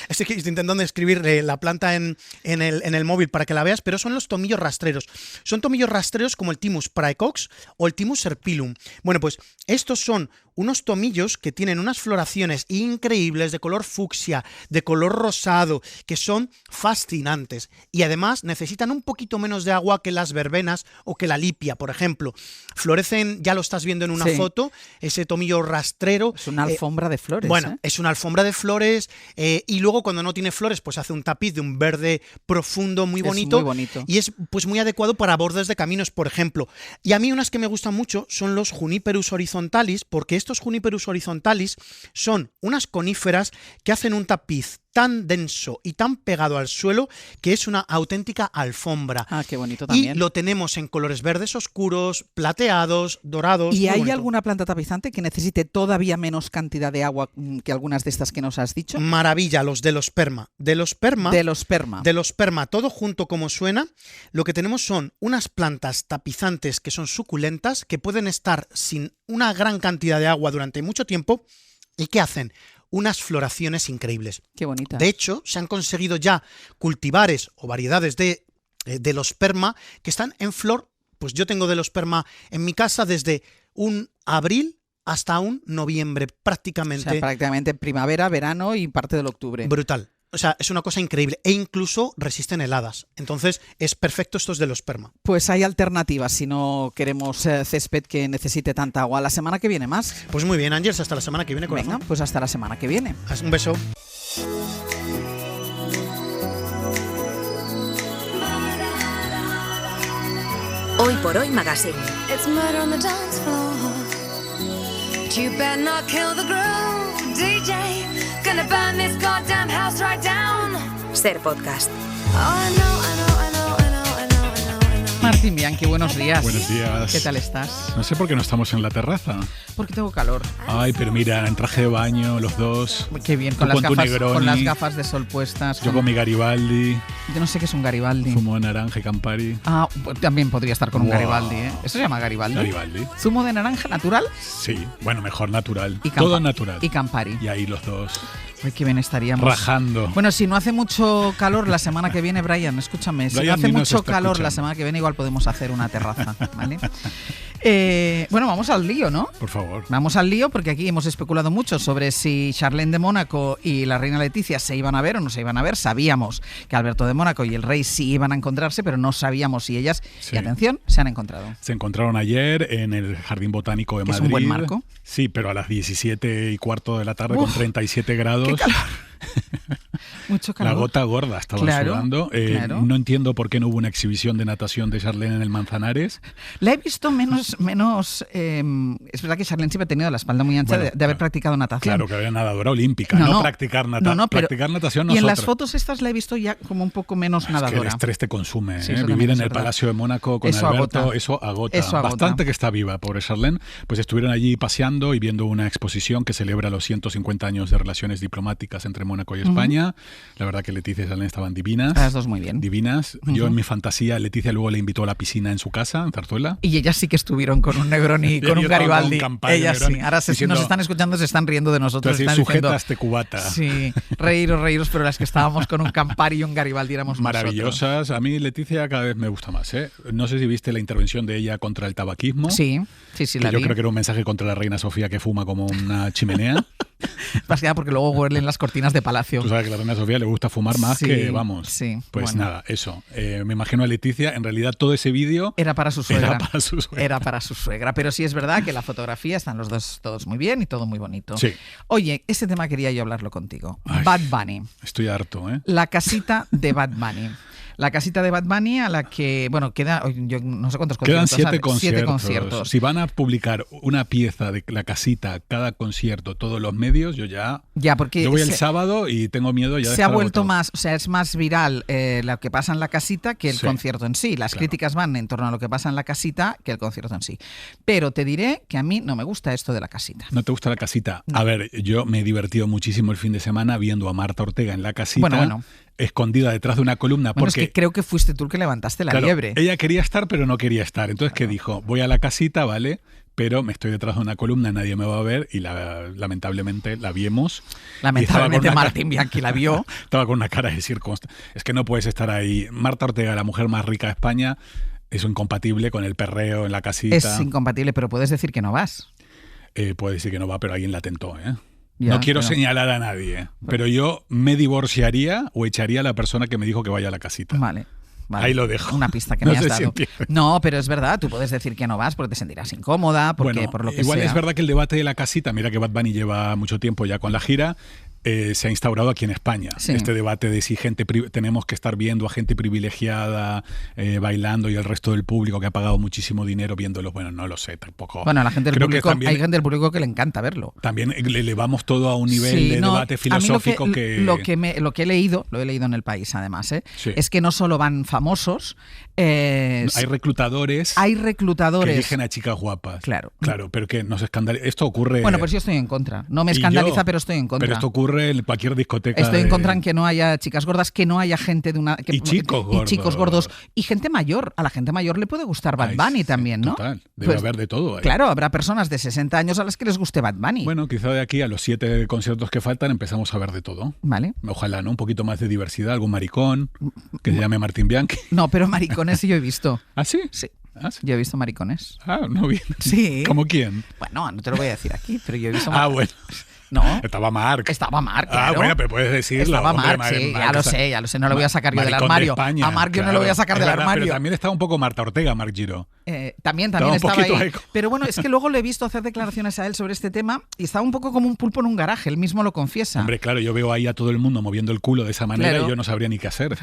estoy intentando escribir la planta en el móvil para que la veas, pero son los tomillos rastreros. Son tomillos rastreros como el Thymus praecox o el Thymus serpyllum. Bueno, pues estos son unos tomillos que tienen unas floraciones increíbles de color fucsia, de color rosado, que son fascinantes. Y además necesitan un poquito menos de agua que las verbenas o que la lipia, por ejemplo. Florecen, ya lo estás viendo en una foto, ese tomillo rastrero. Es una alfombra de flores. Bueno, es una alfombra de flores y luego cuando no tiene flores pues hace un tapiz de un verde profundo muy bonito. Es muy bonito. Y es pues muy adecuado para bordes de caminos, por ejemplo. Y a mí unas que me gustan mucho son los Juniperus horizontalis, porque estos Juniperus horizontalis son unas coníferas que hacen un tapiz tan denso y tan pegado al suelo que es una auténtica alfombra. Ah, qué bonito también. Y lo tenemos en colores verdes oscuros, plateados, dorados. ¿Y hay bonito. alguna planta tapizante que necesite todavía menos cantidad de agua que algunas de estas que nos has dicho? Maravilla, los Delosperma. Delosperma, todo junto como suena. Lo que tenemos son unas plantas tapizantes que son suculentas, que pueden estar sin una gran cantidad de agua durante mucho tiempo y que hacen unas floraciones increíbles. Qué bonita. De hecho, se han conseguido ya cultivares o variedades de Delosperma que están en flor. Pues yo tengo Delosperma en mi casa desde un abril hasta un noviembre, prácticamente. O sea, prácticamente primavera, verano y parte del octubre. Brutal. O sea, es una cosa increíble e incluso resisten heladas. Entonces, es perfecto estos Delosperma. Pues hay alternativas si no queremos césped que necesite tanta agua. La semana que viene más. Pues muy bien, Ángeles, hasta la semana que viene. Venga, pues hasta la semana que viene. Un beso. Hoy por Hoy Magazine. It's murder on the dance floor. But you better not kill the groove, DJ. Gonna burn this goddamn house right down. Ser podcast. Oh, I know. Martín Bianchi, buenos días. Buenos días. ¿Qué tal estás? No sé por qué no estamos en la terraza. Porque tengo calor. Ay, pero mira, en traje de baño, los dos. Qué bien, con las gafas de sol puestas. Yo con mi Garibaldi. Yo no sé qué es un Garibaldi. Zumo de naranja y Campari. Ah, pues también podría estar con un Garibaldi, ¿eh? ¿Eso se llama Garibaldi? Garibaldi. ¿Zumo de naranja natural? Sí, bueno, mejor natural. Y todo natural. Y Campari. Y ahí los dos. Ay, qué bien estaríamos. Rajando. Bueno, si no hace mucho calor la semana que viene, Brian, escúchame. Si no hace mucho calor la semana que viene, igual podemos hacer una terraza, ¿vale? Bueno, vamos al lío, ¿no? Por favor. Vamos al lío porque aquí hemos especulado mucho sobre si Charlene de Mónaco y la reina Leticia se iban a ver o no se iban a ver. Sabíamos que Alberto de Mónaco y el rey sí iban a encontrarse, pero no sabíamos si ellas, y atención, se han encontrado. Se encontraron ayer en el Jardín Botánico de Madrid. Es un buen marco. Sí, pero a las 17:15 de la tarde con 37 grados. ¡Qué calor! Mucho calor. La gota gorda estaba sudando. Claro. No entiendo por qué no hubo una exhibición de natación de Charlene en el Manzanares. La he visto menos es verdad que Charlene siempre ha tenido la espalda muy ancha de haber practicado natación. Claro, que había nadadora olímpica, no practicar natación. Practicar natación no. Y en las fotos estas la he visto ya como un poco menos nadadora. Es que el estrés te consume. Sí, Vivir en el Palacio de Mónaco con eso Alberto, eso agota. Bastante que está viva, pobre Charlene. Pues estuvieron allí paseando y viendo una exposición que celebra los 150 años de relaciones diplomáticas entre Mónaco y España. La verdad que Leticia y Charlene estaban divinas. Las dos muy bien. Divinas. Yo en mi fantasía, Leticia luego le invitó a la piscina en su casa, en Zarzuela. Y ellas sí que estuvieron con un Negroni y con un Garibaldi. Ellas sí. Ahora si nos están escuchando se están riendo de nosotros. Están diciendo, este cubata. Sí, reíros, pero las que estábamos con un Campari y un Garibaldi éramos maravillosas. Nosotros. A mí Leticia cada vez me gusta más. No sé si viste la intervención de ella contra el tabaquismo. Sí, la vi. Yo creo que era un mensaje contra la reina Sofía que fuma como una chimenea. Más que nada porque luego huelen las cortinas de palacio. Tú sabes que a la reina Sofía le gusta fumar más que, vamos. Sí, pues nada, eso. Me imagino a Leticia, en realidad todo ese vídeo era para su suegra. Era para su suegra. Pero sí es verdad que la fotografía están los dos todos muy bien y todo muy bonito. Sí. Oye, ese tema quería yo hablarlo contigo. Ay, Bad Bunny. Estoy harto, ¿eh? La casita de Bad Bunny. La casita de Bad Bunny a la que, bueno, yo no sé cuántos conciertos. Quedan 7 conciertos. 7 conciertos. Si van a publicar una pieza de la casita, cada concierto, todos los medios, yo porque yo voy el sábado y tengo miedo ya de se ha vuelto más, o sea, es más viral lo que pasa en la casita que el concierto en sí. Las críticas van en torno a lo que pasa en la casita que el concierto en sí. Pero te diré que a mí no me gusta esto de la casita. ¿No te gusta la casita? No. A ver, yo me he divertido muchísimo el fin de semana viendo a Marta Ortega en la casita. Bueno. Escondida detrás de una columna. Bueno, porque es que creo que fuiste tú el que levantaste la liebre. Ella quería estar, pero no quería estar. Entonces, ¿qué dijo? Voy a la casita, ¿vale? Pero me estoy detrás de una columna, nadie me va a ver y lamentablemente la vimos. Lamentablemente Martín Bianchi la vio. Estaba con una cara de decir, es que no puedes estar ahí. Marta Ortega, la mujer más rica de España, es incompatible con el perreo en la casita. Es incompatible, pero puedes decir que no vas. puede decir que no va, pero alguien la tentó, ¿eh? Ya, no quiero pero- señalar a nadie, pero yo me divorciaría o echaría a la persona que me dijo que vaya a la casita. Vale. Vale. Ahí lo dejo. Una pista que No me has sé si dado. entiendes. No, pero es verdad, tú puedes decir que no vas porque te sentirás incómoda, porque Bueno, por lo que igual sea. es verdad que el debate de la casita, mira que Bad Bunny lleva mucho tiempo ya con la gira, se ha instaurado aquí en España. Sí. Este debate de si tenemos que estar viendo a gente privilegiada bailando y el resto del público que ha pagado muchísimo dinero viéndolos. Bueno, no lo sé tampoco. Bueno, a la gente del Creo que público, también, hay gente del público que le encanta verlo. también le elevamos todo a un nivel Sí, de no, debate a mí filosófico lo que he leído, lo he leído en El País además, Sí. es que no solo van famosos, hay reclutadores. hay Que reclutadores. eligen a chicas guapas. Claro. Claro, pero que nos escandaliza. Esto ocurre. Bueno, pues yo estoy en contra. No me y escandaliza, yo, pero estoy en contra. Pero esto ocurre en cualquier discoteca. Estoy en contra en que no haya chicas gordas, que no haya gente de una. Y chicos gordos. Y gente mayor. A la gente mayor le puede gustar Bad Bunny también, ¿no? Total. Debe Pues, haber de todo. ahí. Claro, habrá personas de 60 años a las que les guste Bad Bunny. Bueno, quizá de aquí a los 7 conciertos que faltan empezamos a ver de todo. Vale. Ojalá, ¿no? Un poquito más de diversidad, algún maricón que se llame Martín Bianchi. No, pero maricones sí yo he visto. ¿Ah, sí? Sí. Yo he visto maricones. Ah, no bien. Sí. ¿Cómo quién? Bueno, no te lo voy a decir aquí, pero yo he visto Ah, bueno. No. Estaba Marc. Estaba Marc, Ah, claro. bueno, pero puedes decirlo. Estaba hombre, Marc, sí, Marc, ya lo sé, no lo voy a sacar yo del maricón de armario. España, A Marc yo no lo claro. voy a sacar Es del verdad, armario. Pero también estaba un poco Marta Ortega, Marc Giró. También Estaba un estaba poquito ahí. eco. Pero bueno, es que luego le he visto hacer declaraciones a él sobre este tema y estaba un poco como un pulpo en un garaje, él mismo lo confiesa. Hombre, claro, yo veo ahí a todo el mundo moviendo el culo de esa manera Claro. y yo no sabría ni qué hacer.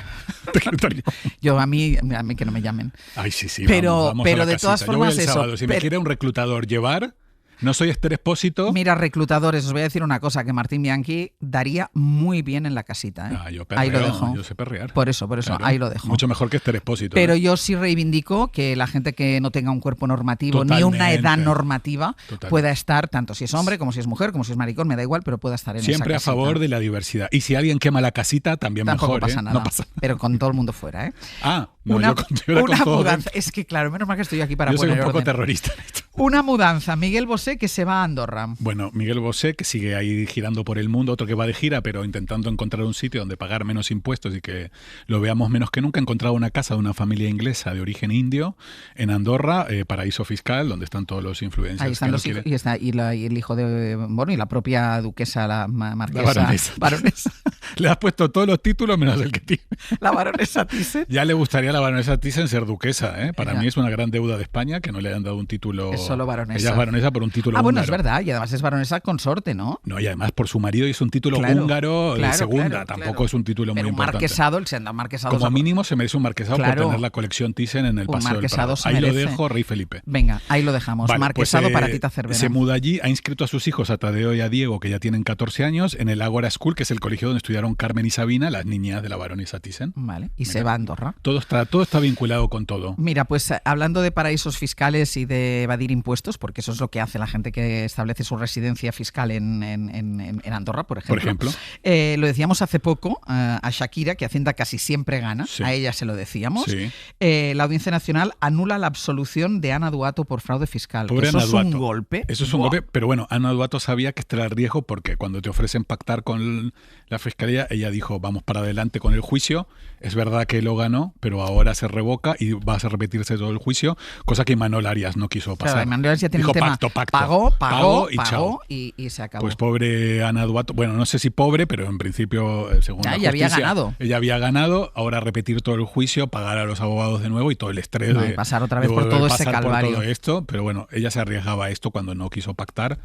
Yo a mí que no me llamen. Ay, sí, sí. Pero- vamos pero a la de todas casita. Yo voy formas el eso, sábado. Si me pero- quiere un reclutador llevar, no soy Esther Expósito. Mira, reclutadores, os voy a decir una cosa, que Martín Bianchi daría muy bien en la casita. ¿eh? Yo Ahí lo perreo, dejo. yo sé perrear. Por eso, Claro. ahí lo dejo. Mucho mejor que Esther Expósito. Pero ¿eh? yo sí reivindico que la gente que no tenga un cuerpo normativo ni una edad Totalmente. normativa Totalmente. pueda estar, tanto si es hombre, como si es mujer, como si es maricón, me da igual, pero pueda estar en Siempre esa a casita. favor de la diversidad. Y si alguien quema la casita, también Tampoco mejor. pasa ¿eh? nada, No pasa pero con todo el mundo fuera. ¿eh? Ah, no, una yo era con una todo mudanza. Es que claro, menos mal que estoy aquí para Yo soy poner un poco orden. terrorista. Una mudanza. Miguel Bosé que se va a Andorra. Bueno, Miguel Bosé, que sigue ahí girando por el mundo, otro que va de gira, pero intentando encontrar un sitio donde pagar menos impuestos y que lo veamos menos que nunca. Ha encontrado una casa de una familia inglesa de origen indio en Andorra, paraíso fiscal, donde están todos los influencers. Ahí están que no los hijos, quieren- y el hijo de, bueno, y la propia duquesa, la marquesa. La baronesa. baronesa. Le has puesto todos los títulos menos el que tiene. La baronesa Thyssen. Ya le gustaría a la baronesa Thyssen ser duquesa, ¿eh? Para Ya. mí es una gran deuda de España que no le hayan dado un título. Es solo baronesa. Ella es baronesa por un título Bueno, es húngaro. verdad, y además es baronesa consorte, ¿no? No, y además por su marido hizo un título Claro, hungaro de claro, segunda. claro, Tampoco claro. es un título Pero muy un importante. marquesado, el siendo marquesado. Como mínimo se merece un marquesado Claro. por tener la colección Thyssen en el Un Paseo del marquesado Prado. se Ahí lo merece. dejo, Rey Felipe. Venga, ahí lo dejamos. Vale, marquesado pues, para Tita Cervera. Se muda allí, ha inscrito a sus hijos, a Tadeo y a Diego, que ya tienen 14 años, en el Ágora School, que es el colegio donde estudiaron Carmen y Sabina, las niñas de la baronesa Thyssen. Vale, y se va a Andorra. Todo está vinculado con todo. Mira, pues hablando de paraísos fiscales y de evadir impuestos, porque eso es lo que hace la gente que establece su residencia fiscal en Andorra, por ejemplo. Lo decíamos hace poco a Shakira, que Hacienda casi siempre gana, Sí. a ella se lo decíamos. Sí. La Audiencia Nacional anula la absolución de Ana Duato por fraude fiscal. Pobre Eso Ana es un Duato. golpe. Eso es un Buah. golpe, pero bueno, Ana Duato sabía que este era el riesgo porque cuando te ofrecen pactar con la fiscalía, ella dijo, vamos para adelante con el juicio. Es verdad que lo ganó, pero ahora se revoca y va a repetirse todo el juicio, cosa que Imanol Arias no quiso pasar. Claro, Imanol Arias ya tiene Dijo, el tema. pacto. Pagó chao. y se acabó. Pues pobre Ana Duato, bueno, no sé si pobre, pero en principio, según Ya, la ella había justicia, ganado. ella había ganado, ahora repetir todo el juicio, pagar a los abogados de nuevo y todo el estrés No, y de pasar otra vez de por volver todo a ese pasar por calvario. todo esto, pero bueno, ella se arriesgaba a esto cuando no quiso pactar.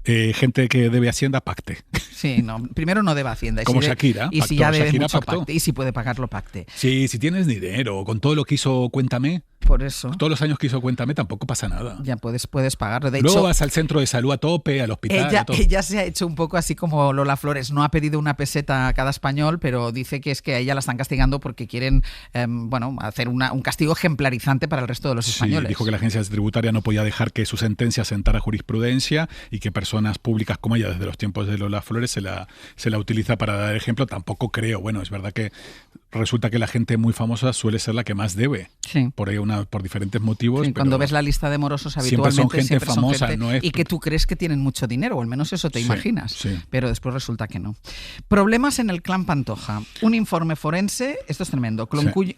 Gente que debe Hacienda, pacte. Sí, no, primero no debe Hacienda. Y Como si Shakira, y si pactó. ya debe Shakira mucho, pactó. pacte. Y si puede pagarlo, pacte. Sí, si tienes dinero, con todo lo que hizo Cuéntame, Por eso. todos los años que hizo Cuéntame tampoco pasa nada. Ya puedes pagarlo. De Luego hecho, vas al centro de salud a tope, al hospital. a todo. ella se ha hecho un poco así como Lola Flores. No ha pedido una peseta a cada español, pero dice que es que a ella la están castigando porque quieren hacer un castigo ejemplarizante para el resto de los españoles. Dijo que la agencia tributaria no podía dejar que su sentencia sentara jurisprudencia y que personas públicas como ella, desde los tiempos de Lola Flores, se la utiliza para dar ejemplo. Tampoco creo. Bueno, es verdad que resulta que la gente muy famosa suele ser la que más debe. Sí. Por ahí una por diferentes motivos. Sí, cuando ves la lista de morosos habitualmente siempre son gente famosa, y que tú crees que tienen mucho dinero, o al menos eso te imaginas, pero después resulta que no. Problemas en el clan Pantoja. Un informe forense, esto es tremendo,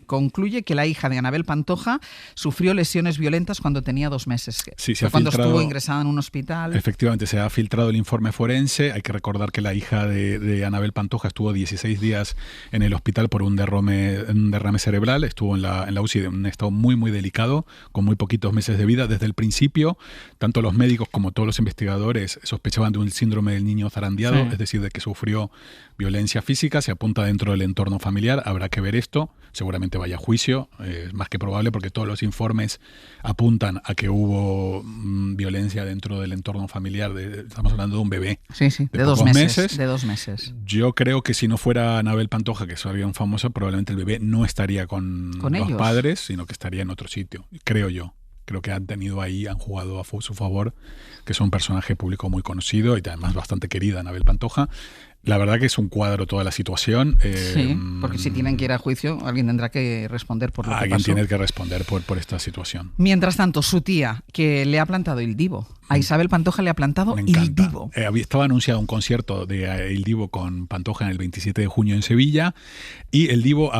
concluye que la hija de Anabel Pantoja sufrió lesiones violentas cuando tenía 2 meses. Fue cuando estuvo ingresada en un hospital. Efectivamente, se ha filtrado el informe forense. Hay que recordar que la hija de Anabel Pantoja estuvo 16 días en el hospital por un derrame cerebral. Estuvo en la UCI en un estado muy, muy delicado, con muy poquitos meses de vida. Desde el principio, tanto los médicos como todos los investigadores sospechaban de un síndrome del niño zarandeado, es decir, de que sufrió violencia física. Se apunta dentro del entorno familiar. Habrá que ver esto. Seguramente vaya a juicio. Es más que probable porque todos los informes apuntan a que hubo violencia dentro del entorno familiar. Estamos hablando de un bebé. Sí, de 2 meses. De 2 meses. Yo creo que si no fuera Anabel Pantoja, que es alguien famoso, probablemente el bebé no estaría con los ellos, padres, sino que estaría en otro sitio. Creo yo. Creo que han jugado a su favor, que es un personaje público muy conocido y además bastante querida, Anabel Pantoja. La verdad que es un cuadro toda la situación. Sí, porque si tienen que ir a juicio, alguien tendrá que responder por lo que pasó. Alguien tiene que responder por esta situación. Mientras tanto, su tía, que le ha plantado Il Divo. A Isabel Pantoja le ha plantado Il Divo. Estaba anunciado un concierto de Il Divo con Pantoja en el 27 de junio en Sevilla, y El Divo,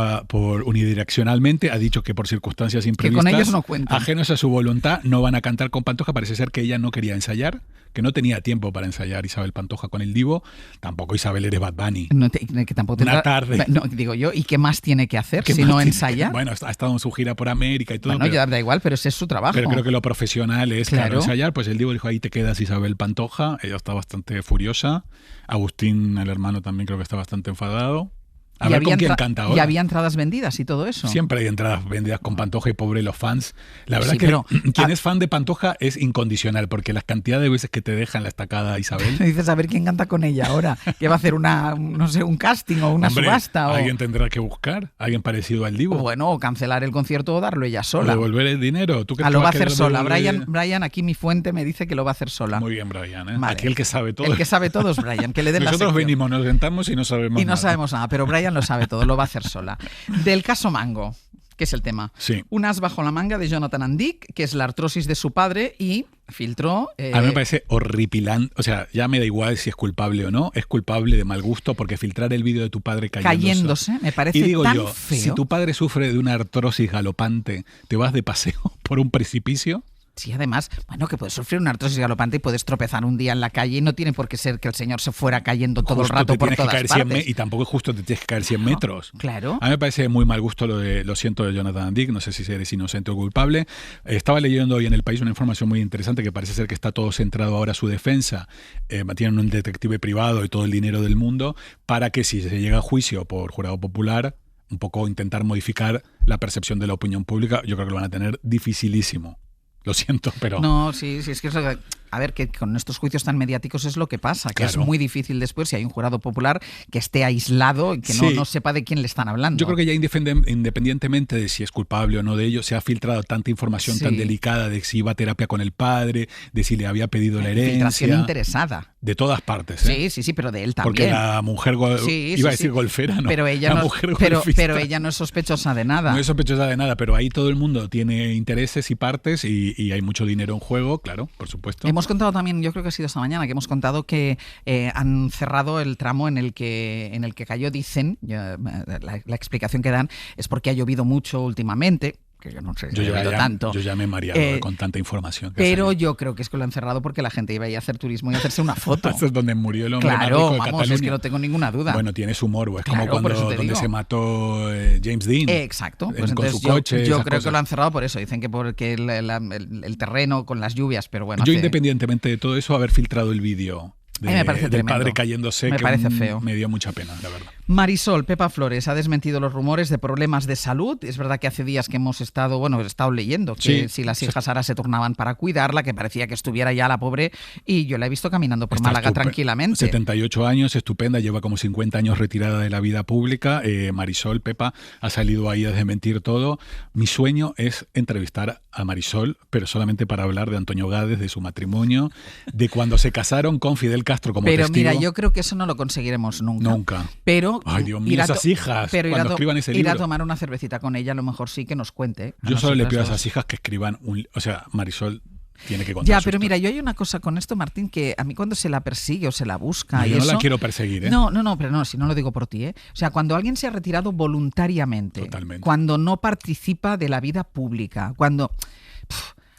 unidireccionalmente, ha dicho que por circunstancias imprevistas, que con ellos no cuentan, ajenos a su voluntad, no van a cantar con Pantoja. Parece ser que ella no quería ensayar, que no tenía tiempo para ensayar Isabel Pantoja con El Divo. Tampoco Isabel eres Bad Bunny. Que tampoco tendrá, una tarde. No, digo yo, ¿y qué más tiene que hacer si no ensayar? Bueno, ha estado en su gira por América y todo. Bueno, ya da igual, pero ese es su trabajo. Pero creo que lo profesional es claro ensayar. Pues El Divo dijo, ahí te quedas, Isabel Pantoja. Ella está bastante furiosa. Agustín, el hermano, también creo que está bastante enfadado. A ver con quién canta ahora. Y había entradas vendidas y todo eso. Siempre hay entradas vendidas con Pantoja y pobre los fans. La verdad que quien es fan de Pantoja es incondicional, porque las cantidades de veces que te deja en la estacada Isabel. Dices, a ver quién canta con ella ahora. Que va a hacer un casting o una subasta. Alguien tendrá que buscar, alguien parecido al Divo. Bueno, o cancelar el concierto o darlo ella sola. O devolver el dinero. ¿Tú lo va a hacer sola. Brian, aquí mi fuente me dice que lo va a hacer sola. Muy bien, Brian. Vale. Aquí el que sabe todo. El que sabe todo es Brian. Que le den Nosotros venimos, nos sentamos y no sabemos nada. Y no sabemos nada, pero Brian lo sabe todo, lo va a hacer sola. Del caso Mango, que es el tema. Sí. Un as bajo la manga de Jonathan Andick, que es la artrosis de su padre, y filtró... A mí me parece horripilante. O sea, ya me da igual si es culpable o no. Es culpable de mal gusto, porque filtrar el vídeo de tu padre cayéndose me parece y digo tan yo, feo. Si tu padre sufre de una artrosis galopante, ¿te vas de paseo por un precipicio? Sí, además, bueno, que puedes sufrir una artrosis galopante y puedes tropezar un día en la calle y no tiene por qué ser que el señor se fuera cayendo todo el rato por todas partes. Y tampoco es justo te tienes que caer 100 metros. Claro. A mí me parece muy mal gusto lo siento de Jonathan Andick, no sé si eres inocente o culpable. Estaba leyendo hoy en El País una información muy interesante que parece ser que está todo centrado ahora a su defensa. Tienen un detective privado y todo el dinero del mundo para que si se llega a juicio por jurado popular, un poco intentar modificar la percepción de la opinión pública. Yo creo que lo van a tener dificilísimo. Lo siento, pero... No, sí, es que a ver, que con estos juicios tan mediáticos es lo que pasa, que es muy difícil después, si hay un jurado popular, que esté aislado y que no sepa de quién le están hablando. Yo creo que ya independientemente de si es culpable o no de ello, se ha filtrado tanta información tan delicada de si iba a terapia con el padre, de si le había pedido la herencia. Filtración interesada. De todas partes. ¿eh? Sí, pero de él también. Porque la mujer, iba a decir golfera, ¿no? Pero ella, pero ella no es sospechosa de nada. No es sospechosa de nada, pero ahí todo el mundo tiene intereses y partes y hay mucho dinero en juego, claro, por supuesto. Hemos contado también, yo creo que ha sido esta mañana, que hemos contado que han cerrado el tramo en el que cayó, dicen, la explicación que dan es porque ha llovido mucho últimamente. Que yo no sé si tanto. Yo ya me he mareado con tanta información. Pero yo creo que es que lo han cerrado porque la gente iba a ir a hacer turismo y a hacerse una foto. Eso es donde murió el hombre más rico de Cataluña. Es que no tengo ninguna duda. Bueno, tiene su morbo. Es como donde se mató James Dean. Exacto. Pues con su coche. Yo creo que lo han cerrado por eso. Dicen que porque el terreno con las lluvias, pero bueno. Yo, independientemente de todo eso, haber filtrado el vídeo del padre cayéndose, me parece feo. Me dio mucha pena, la verdad. Marisol, Pepa Flores, ha desmentido los rumores de problemas de salud. Es verdad que hace días que hemos estado leyendo que si las hijas ahora se turnaban para cuidarla, que parecía que estuviera ya la pobre, y yo la he visto caminando por Málaga tranquilamente. 78 años, estupenda, lleva como 50 años retirada de la vida pública. Marisol, Pepa, ha salido ahí a desmentir todo. Mi sueño es entrevistar a Marisol, pero solamente para hablar de Antonio Gades, de su matrimonio, de cuando se casaron con Fidel Castro como testigo. Pero mira, yo creo que eso no lo conseguiremos nunca. Nunca. Pero Pero ay, Dios mío, esas hijas, pero cuando escriban ese libro. Ir a tomar una cervecita con ella, a lo mejor sí que nos cuente. Yo solo le pido a esas hijas que escriban o sea, Marisol tiene que contar. Ya, pero mira, yo hay una cosa con esto, Martín, que a mí cuando se la persigue o se la busca... No, y yo eso, no la quiero perseguir, ¿eh? No, pero no, si no lo digo por ti, ¿eh? O sea, cuando alguien se ha retirado voluntariamente, totalmente, cuando no participa de la vida pública, cuando...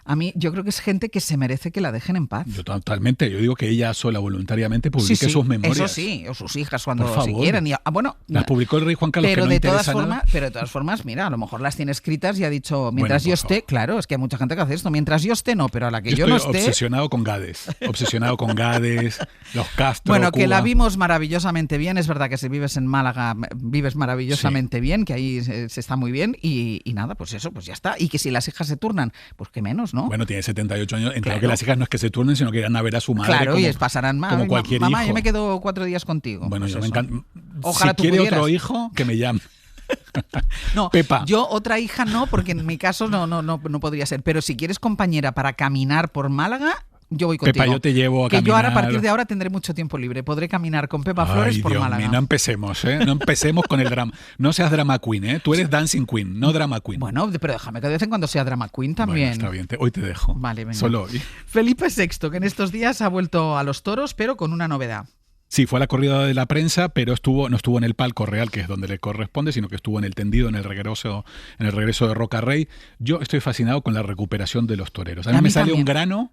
A mí, yo creo que es gente que se merece que la dejen en paz. Yo totalmente. Yo digo que ella sola voluntariamente publique sus memorias. Eso sí, o sus hijas cuando si quieren. Bueno, las publicó el rey Juan Carlos, pero que no de interesa todas nada. Pero de todas formas, mira, a lo mejor las tiene escritas y ha dicho, mientras bueno, yo esté, claro, es que hay mucha gente que hace esto, mientras yo esté no, pero a la que yo no esté... obsesionado con Gades, los Castro, bueno, Cuba. Que la vimos maravillosamente bien, es verdad que si vives en Málaga, vives maravillosamente bien, que ahí se está muy bien y nada, pues eso, pues ya está. Y que si las hijas se turnan, pues que menos, ¿no? Bueno, tiene 78 años, entiendo que las hijas no es que se turnen, sino que irán a ver a su madre. Claro, como, y pasarán más. Como cualquier mamá, hijo. yo me quedo 4 días contigo. Bueno, pues yo eso. me encanta. Ojalá si tú quiere pudieras. otro hijo, que me llame. No, Pepa. Yo otra hija no, porque en mi caso no podría ser. Pero si quieres compañera para caminar por Málaga, yo voy contigo. Pepa, yo te llevo a que caminar. Yo ahora a partir de ahora tendré mucho tiempo libre. Podré caminar con Pepa Flores por Dios Málaga. Mío, no empecemos, ¿eh? No empecemos con el drama. No seas drama queen, ¿eh? Tú eres dancing queen, no drama queen. Bueno, pero déjame que de vez en cuando sea drama queen también. Bueno, está bien. Hoy te dejo. Vale, venga. Solo hoy. Felipe VI, que en estos días ha vuelto a los toros, pero con una novedad. Sí, fue a la corrida de la prensa, pero no estuvo en el palco real, que es donde le corresponde, sino que estuvo en el tendido, en el regreso de Roca Rey. Yo estoy fascinado con la recuperación de los toreros. A mí me sale un grano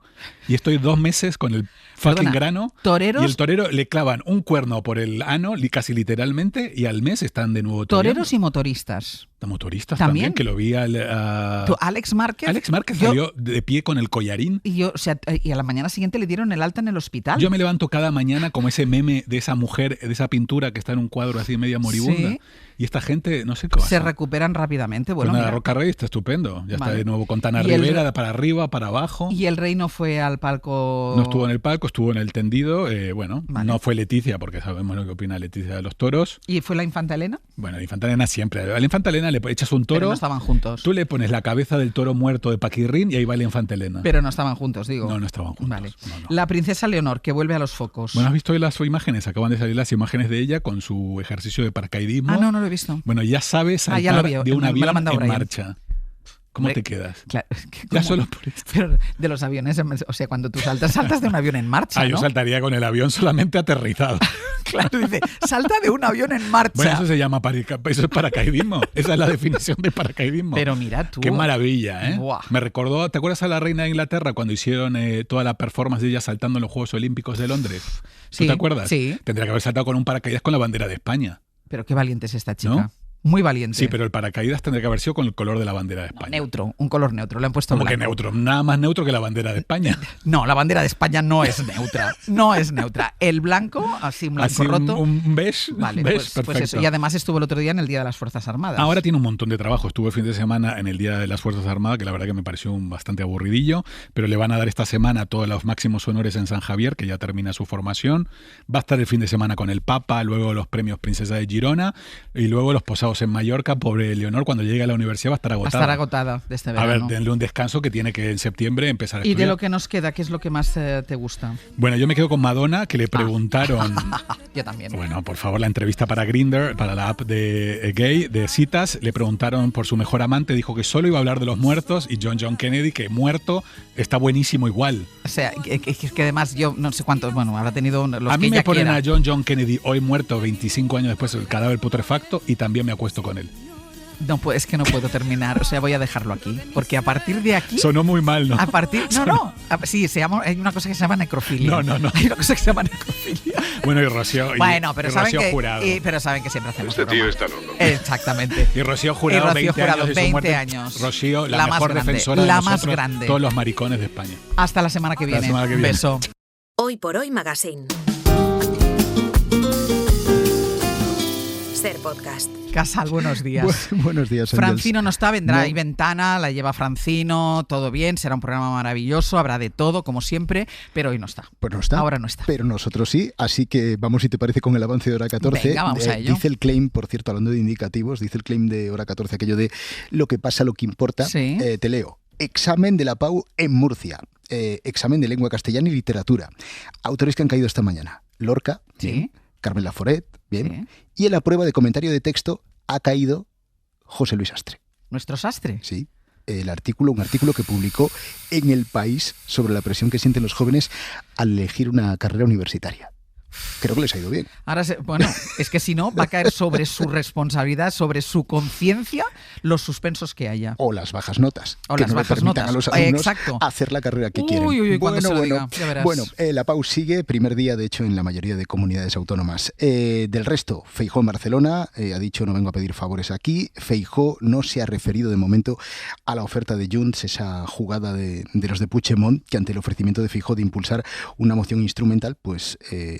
y estoy 2 meses con el fucking grano. ¿Toreros? Y el torero le clavan un cuerno por el ano, casi literalmente, y al mes están de nuevo toreros. Toreros y motoristas. Motoristas también, que lo vi Alex Márquez. Alex Márquez salió de pie con el collarín. Y a la mañana siguiente le dieron el alta en el hospital. Yo me levanto cada mañana como ese meme de esa mujer, de esa pintura que está en un cuadro así media moribunda. Sí. Y esta gente, no sé cómo. Se recuperan rápidamente. Bueno, pues nada, Roca Rey está estupendo. Ya está de nuevo con Tana Rivera, para arriba, para abajo. ¿Y el rey no fue al palco? No estuvo en el palco, estuvo en el tendido. No fue Leticia, porque sabemos lo que opina Leticia de los toros. ¿Y fue la infanta Elena? Bueno, la infanta Elena siempre. A la infanta Elena le echas un toro. Pero no estaban juntos. Tú le pones la cabeza del toro muerto de Paquirrín y ahí va la infanta Elena. Pero no estaban juntos, digo. No estaban juntos. Vale. No. La princesa Leonor, que vuelve a los focos. Bueno, ¿has visto hoy las imágenes? Acaban de salir las imágenes de ella con su ejercicio de paracaidismo. No lo he visto. Bueno, ya sabe saltar de un avión en marcha. ¿Cómo te quedas? Claro, ya solo por esto. Pero de los aviones, o sea, cuando tú saltas de un avión en marcha, ¿no? Yo saltaría con el avión solamente aterrizado. Claro, dice, salta de un avión en marcha. Bueno, eso se llama eso es paracaidismo. Esa es la definición de paracaidismo. Pero mira tú. Qué maravilla, ¿eh? Buah. Me recordó, ¿te acuerdas a la reina de Inglaterra cuando hicieron toda la performance de ella saltando en los Juegos Olímpicos de Londres? Sí, ¿Tú te acuerdas? Sí. Tendría que haber saltado con un paracaídas con la bandera de España. Pero qué valiente es esta chica. ¿No? Muy valiente. Sí, pero el paracaídas tendría que haber sido con el color de la bandera de España. Neutro, un color neutro. Le han puesto ¿Cómo blanco. que neutro? Nada más neutro que la bandera de España. No, la bandera de España no es neutra. No es neutra. El blanco, así un blanco roto. Un beige. Vale, beige, pues eso. Y además estuvo el otro día en el Día de las Fuerzas Armadas. Ahora tiene un montón de trabajo. Estuvo el fin de semana en el Día de las Fuerzas Armadas, que la verdad que me pareció bastante aburridillo, pero le van a dar esta semana todos los máximos honores en San Javier, que ya termina su formación. Va a estar el fin de semana con el Papa, luego los premios Princesa de Girona y luego los posados en Mallorca. Pobre Leonor, cuando llegue a la universidad va a estar agotada. Va a estar agotada de este verano. A ver, denle un descanso que tiene que en septiembre empezar a estudiar. ¿Y de lo que nos queda, qué es lo que más te gusta? Bueno, yo me quedo con Madonna, que le preguntaron... Yo también. Bueno, por favor, la entrevista para Grindr, para la app de gay, de citas, le preguntaron por su mejor amante, dijo que solo iba a hablar de los muertos, y John Kennedy, que muerto, está buenísimo igual. O sea, que además yo no sé cuántos, bueno, habrá tenido los a que mí me ponen quiera. a John Kennedy hoy muerto, 25 años después, el cadáver putrefacto, y también me acuesto con él. No, pues es que no puedo terminar, o sea, voy a dejarlo aquí, porque a partir de aquí... Sonó muy mal, ¿no? A partir... No. Sí, hay una cosa que se llama necrofilia. No. Hay una cosa que se llama necrofilia. Bueno, y Rocío... Bueno, pero saben Rocío que... Jurado. Pero saben que siempre hacemos Este tío broma. está loco. Exactamente. Y Rocío Jurado, 20 años de su muerte. 20 años. Rocío, la La más mejor grande, defensora la de más nosotros, grande. todos los maricones de España. Hasta la semana que viene. Beso. Hoy por Hoy Magazine. Ser podcast. Casal, buenos días. Buenos días, Francino no está, vendrá No. ahí Ventana, la lleva Francino, todo bien, será un programa maravilloso, habrá de todo, como siempre, pero hoy no está. Pues no está. Ahora no está. Pero nosotros sí, así que vamos, si te parece, con el avance de Hora 14. Venga, vamos a ello. Dice el claim, por cierto, hablando de indicativos, dice el claim de Hora 14, aquello de lo que pasa, lo que importa. Sí. Te leo. Examen de la PAU en Murcia. Examen de lengua castellana y literatura. Autores que han caído esta mañana. Lorca, Sí. Carmen Laforet, Bien. Y en la prueba de comentario de texto ha caído José Luis Astre. ¿Nuestro Sastre? Sí. Un artículo que publicó en El País sobre la presión que sienten los jóvenes al elegir una carrera universitaria. Creo que les ha ido bien. Ahora, bueno, es que si no, va a caer sobre su responsabilidad, sobre su conciencia, los suspensos que haya. O las bajas notas. O que las no bajas permitan notas. a los alumnos Exacto. hacer la carrera que quieren. Cuando se lo diga, ya verás. Bueno, la PAU sigue, primer día, de hecho, en la mayoría de comunidades autónomas. Del resto, Feijóo en Barcelona ha dicho no vengo a pedir favores aquí. Feijóo no se ha referido de momento a la oferta de Junts, esa jugada de los de Puigdemont, que ante el ofrecimiento de Feijóo de impulsar una moción instrumental, pues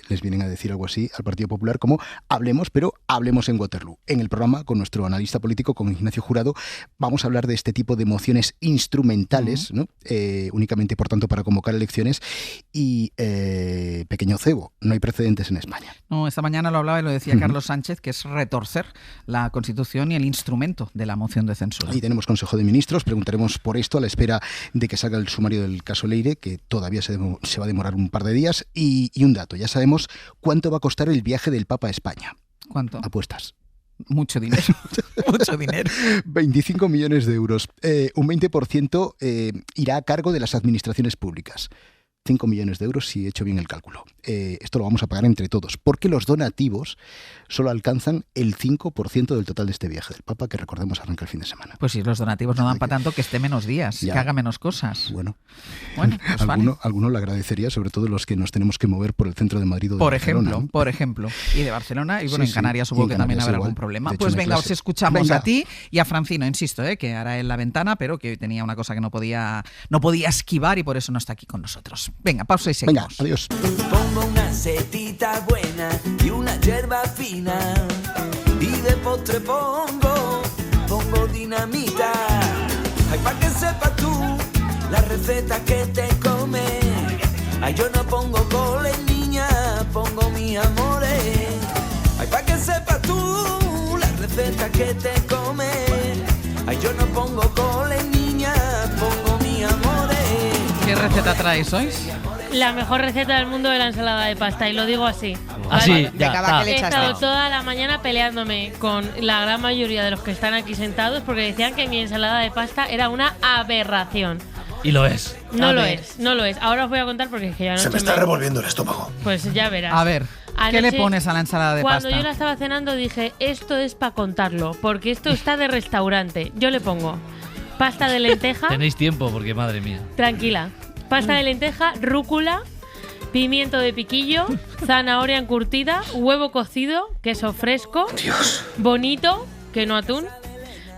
les vienen a decir algo así al Partido Popular como hablemos, pero hablemos en Waterloo. En el programa, con nuestro analista político, con Ignacio Jurado, vamos a hablar de este tipo de mociones instrumentales, ¿no? Únicamente, por tanto, para convocar elecciones y, pequeño cebo, no hay precedentes en España. No, esta mañana lo hablaba y lo decía Carlos Sánchez, que es retorcer la Constitución y el instrumento de la moción de censura. Ahí tenemos Consejo de Ministros, preguntaremos por esto a la espera de que salga el sumario del caso Leire, que todavía se va a demorar un par de días. Y un dato, ya sabemos cuánto va a costar el viaje del Papa a España. ¿Cuánto? Apuestas. Mucho dinero. Mucho dinero. 25 millones de euros. Un 20% irá a cargo de las administraciones públicas. 5 millones de euros si he hecho bien el cálculo. Esto lo vamos a pagar entre todos, porque los donativos solo alcanzan el 5% del total de este viaje del Papa, que recordemos arranca el fin de semana. Pues si los donativos no dan para tanto, que esté menos días, que haga menos cosas. Bueno, pues alguno le agradecería, sobre todo los que nos tenemos que mover por el centro de Madrid o de Barcelona. Por ejemplo, y de Barcelona, y bueno, en Canarias supongo que también habrá algún problema. Pues venga, os escuchamos a ti y a Francino, insisto, que hará en la ventana, pero que hoy tenía una cosa que no podía esquivar y por eso no está aquí con nosotros. Venga, pausa y seguimos. Venga, adiós. Pongo una setita buena y una hierba fina y de postre pongo dinamita. Ay, pa' que sepas tú la receta que te come. Ay, yo no pongo goles, niña, pongo mi amores. Ay, pa' que sepas tú la receta que te come. Ay, yo no pongo goles, niña, pongo mi amores. ¿Qué receta traes hoy? La mejor receta del mundo de la ensalada de pasta, y lo digo así. Así, He estado toda la mañana peleándome con la gran mayoría de los que están aquí sentados porque decían que mi ensalada de pasta era una aberración. Y lo es. No lo es. Ahora os voy a contar porque es que ya no se me está revolviendo el estómago. Pues ya verás. A ver, ¿qué le pones a la ensalada de pasta? Cuando yo la estaba cenando dije, esto es para contarlo, porque esto está de restaurante. Yo le pongo pasta de lenteja. Tenéis tiempo porque, madre mía. Tranquila. Pasta de lenteja, rúcula, pimiento de piquillo, zanahoria encurtida, huevo cocido, queso fresco, bonito, que no atún,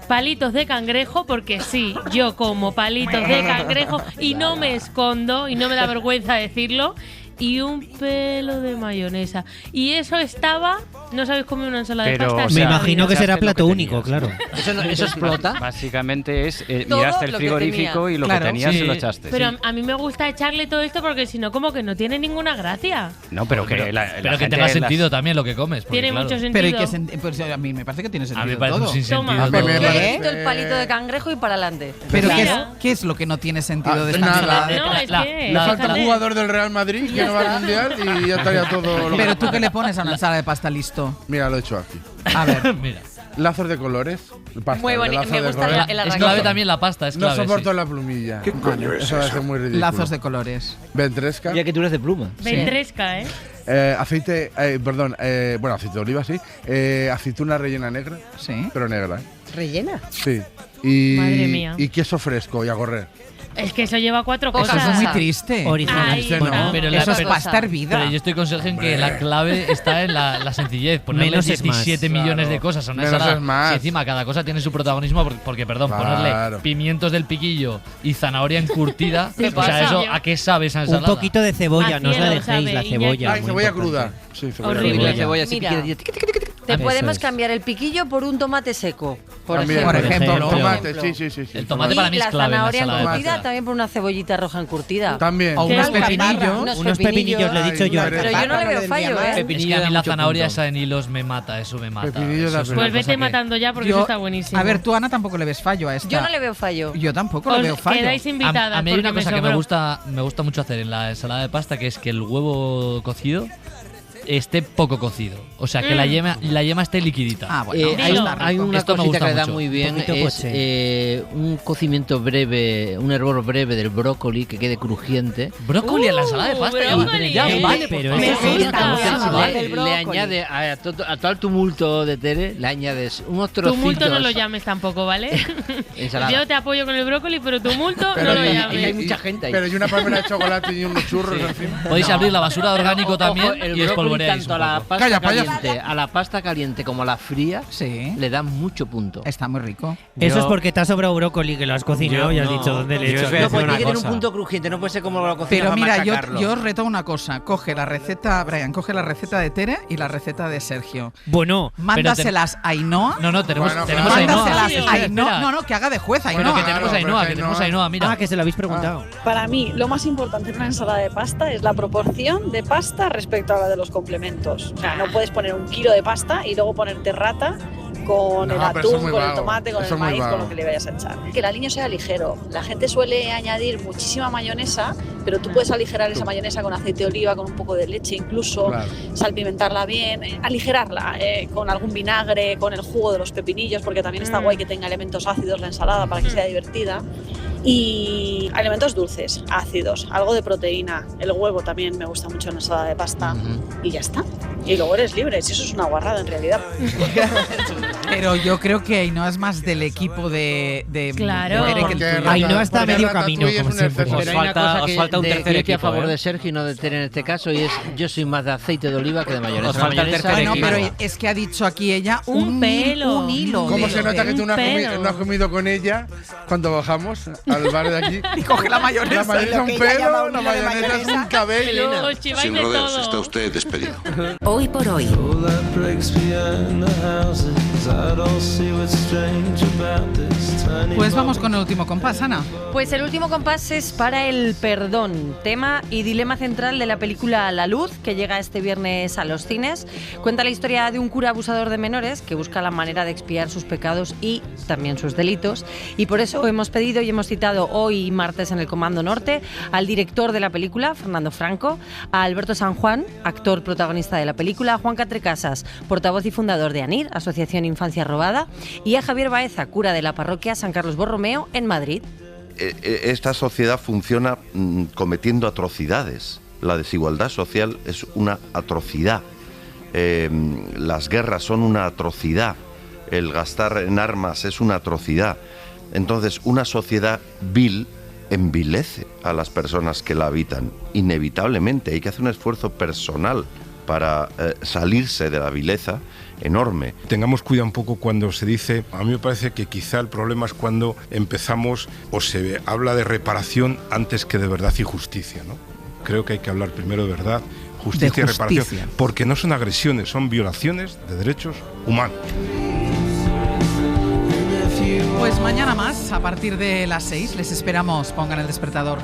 palitos de cangrejo, porque sí, yo como palitos de cangrejo y no me escondo y no me da vergüenza decirlo, y un pelo de mayonesa. Y eso estaba... ¿No sabéis comer una ensalada de pasta? Me imagino que será plato único, claro. ¿Eso explota? Básicamente es miraste el frigorífico y lo que tenías se lo echaste. Pero a mí me gusta echarle todo esto porque si no, como que no tiene ninguna gracia. No, pero que pero que tenga sentido también lo que comes. Tiene mucho sentido. Pero pues a mí me parece que tiene sentido. A mí me parece todo. un sinsentido. Quito el palito de cangrejo y para adelante. Pero ¿qué es lo que no tiene sentido de esta ensalada de pasta? Le falta un jugador del Real Madrid que no va al Mundial y ya estaría todo... Pero tú, ¿qué le pones a una ensalada de pasta listo? Mira, lo he hecho aquí. A ver, mira. Lazos de colores. Pasta, muy bonito, me gusta el arranque. Es clave también la pasta, es clave. No soporto la plumilla. ¿Qué coño es eso? Va a ser muy ridículo. Lazos de colores. Ventresca. Ya que tú eres de pluma. Ventresca, aceite, bueno, aceite de oliva, sí. Aceituna rellena negra. Sí. Pero negra, ¿Rellena? Sí. Y, madre mía. Y queso fresco y a correr. Es que eso lleva 4 cosas. Eso es muy triste. Original. No. Pero eso es pasta hervida. Pero yo estoy con Sergio en que la clave está en la sencillez. Ponerle Menos es 17 más. millones de cosas a una Menos ensalada. es más. Si encima cada cosa tiene su protagonismo, porque perdón, ponerle pimientos del piquillo y zanahoria encurtida. O sea, eso, ¿a qué sabe esa ensalada? Un poquito de cebolla, no os la dejéis, la cebolla. Ay, cebolla cruda. Sí, cebolla Horrible. cruda. Cebolla, te podemos cambiar el piquillo por un tomate seco, por ejemplo. Tomate, sí. El tomate para mí es la clave en la zanahoria ensalada de encurtida pasta. también por una cebollita roja encurtida. También. O unos pepinillos. Unos pepinillos, lo he dicho yo. Pero yo no le veo fallo, Es que a mí la zanahoria esa en hilos me mata, eso me mata. Pepinillos Eso es una Pues cosa vete que- matando ya porque eso está buenísimo. A ver, tú, Ana, tampoco le ves fallo a esta. Yo no le veo fallo. Yo tampoco le veo fallo. Quedáis invitadas. A mí hay una porque cosa que me sobró. gusta mucho hacer en la ensalada de pasta, que es que el huevo cocido esté poco cocido. O sea, que la yema esté liquidita. Ah, bueno. Hay una Esto me cosita gusta que le da mucho. muy bien, es un cocimiento breve, un hervor breve del brócoli que quede crujiente. ¿Brócoli en la ensalada de pasta? Vale, pero le añade a todo el tumulto de Tere, le añades unos trocitos. Tumulto no lo llames tampoco, ¿vale? Yo te apoyo con el brócoli, pero tumulto no lo llames. Hay mucha gente ahí. Pero y una palmera de chocolate y unos churros encima. Podéis abrir la basura de orgánico también y espolvoreáis. Tanto a la pasta caliente como a la fría le dan mucho punto. Está muy rico. Eso es porque te ha sobrado brócoli, que lo has cocinado y has dicho dónde le he hecho. No, pues tiene que tener un punto crujiente, no puede ser como lo cocinas. Pero mira, yo os reto una cosa. Coge la receta, Brian, coge la receta de Tere y la receta de Sergio. Bueno, mándaselas a Ainhoa. No, tenemos mándaselas a Ainhoa. No, que haga de juez Ainhoa. Bueno, que tenemos a Ainhoa, mira. Ah, que se lo habéis preguntado. Para mí, lo más importante en una ensalada de pasta es la proporción de pasta respecto a la de los complementos. O sea, no puedes poner 1 kilo de pasta y luego ponerte rata con el atún, con el tomate, con el maíz, con lo que le vayas a echar. Que el aliño sea ligero. La gente suele añadir muchísima mayonesa, pero tú puedes aligerar esa mayonesa con aceite de oliva, con un poco de leche incluso, salpimentarla bien, aligerarla con algún vinagre, con el jugo de los pepinillos, porque también está guay que tenga elementos ácidos la ensalada para que sea divertida. Y elementos dulces, ácidos, algo de proteína. El huevo también me gusta mucho en ensalada de pasta. Y ya está. Y luego eres libre, si eso es una guarrada en realidad. Pero yo creo que Ainhoa es más del equipo de claro. Ainhoa está a medio camino, como siempre. Pero hay una cosa que un tercer equipo a favor de Sergio y no de Tere en este caso, y es yo soy más de aceite de oliva que de mayonesa. Os falta el tercer equipo. Pero es que ha dicho aquí ella un hilo. ¿Cómo se nota que tú no has comido con ella cuando bajamos al bar de aquí? Y coge la mayonesa. La mayonesa un pelo, la mayonesa es un cabello. Sin rodeos, está usted despedido. Hoy por hoy. Pues vamos con el último compás, Ana. Pues el último compás es para el perdón, tema y dilema central de la película La Luz, que llega este viernes a los cines. Cuenta la historia de un cura abusador de menores que busca la manera de expiar sus pecados y también sus delitos. Y por eso hemos pedido y hemos citado hoy, martes, en el Comando Norte, al director de la película, Fernando Franco, a Alberto San Juan, actor protagonista de la película, a Juan Catrecasas, portavoz y fundador de ANIR, Asociación Infancia Robada, y a Javier Baeza, cura de la parroquia San Carlos Borromeo en Madrid. Esta sociedad funciona cometiendo atrocidades. La desigualdad social es una atrocidad. Las guerras son una atrocidad. El gastar en armas es una atrocidad. Entonces, una sociedad vil envilece a las personas que la habitan. Inevitablemente hay que hacer un esfuerzo personal para salirse de la vileza enorme. Tengamos cuidado un poco cuando se dice, a mí me parece que quizá el problema es cuando empezamos o se habla de reparación antes que de verdad y justicia, ¿no? Creo que hay que hablar primero de verdad, justicia y reparación, porque no son agresiones, son violaciones de derechos humanos. Pues mañana más, a partir de las 6, les esperamos. Pongan el despertador.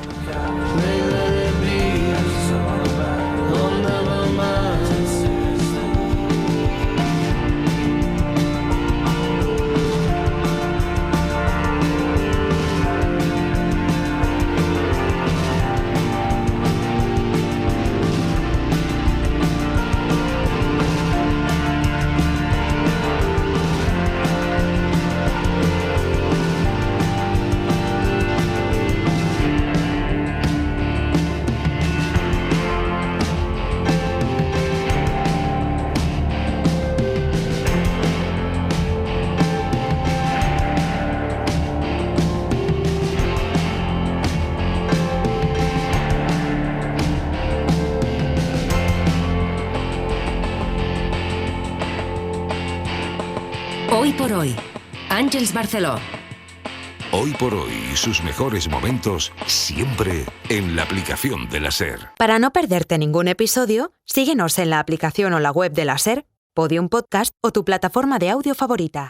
Hoy por hoy, Àngels Barceló. Hoy por hoy, sus mejores momentos siempre en la aplicación de la SER. Para no perderte ningún episodio, síguenos en la aplicación o la web de la SER, Podium Podcast o tu plataforma de audio favorita.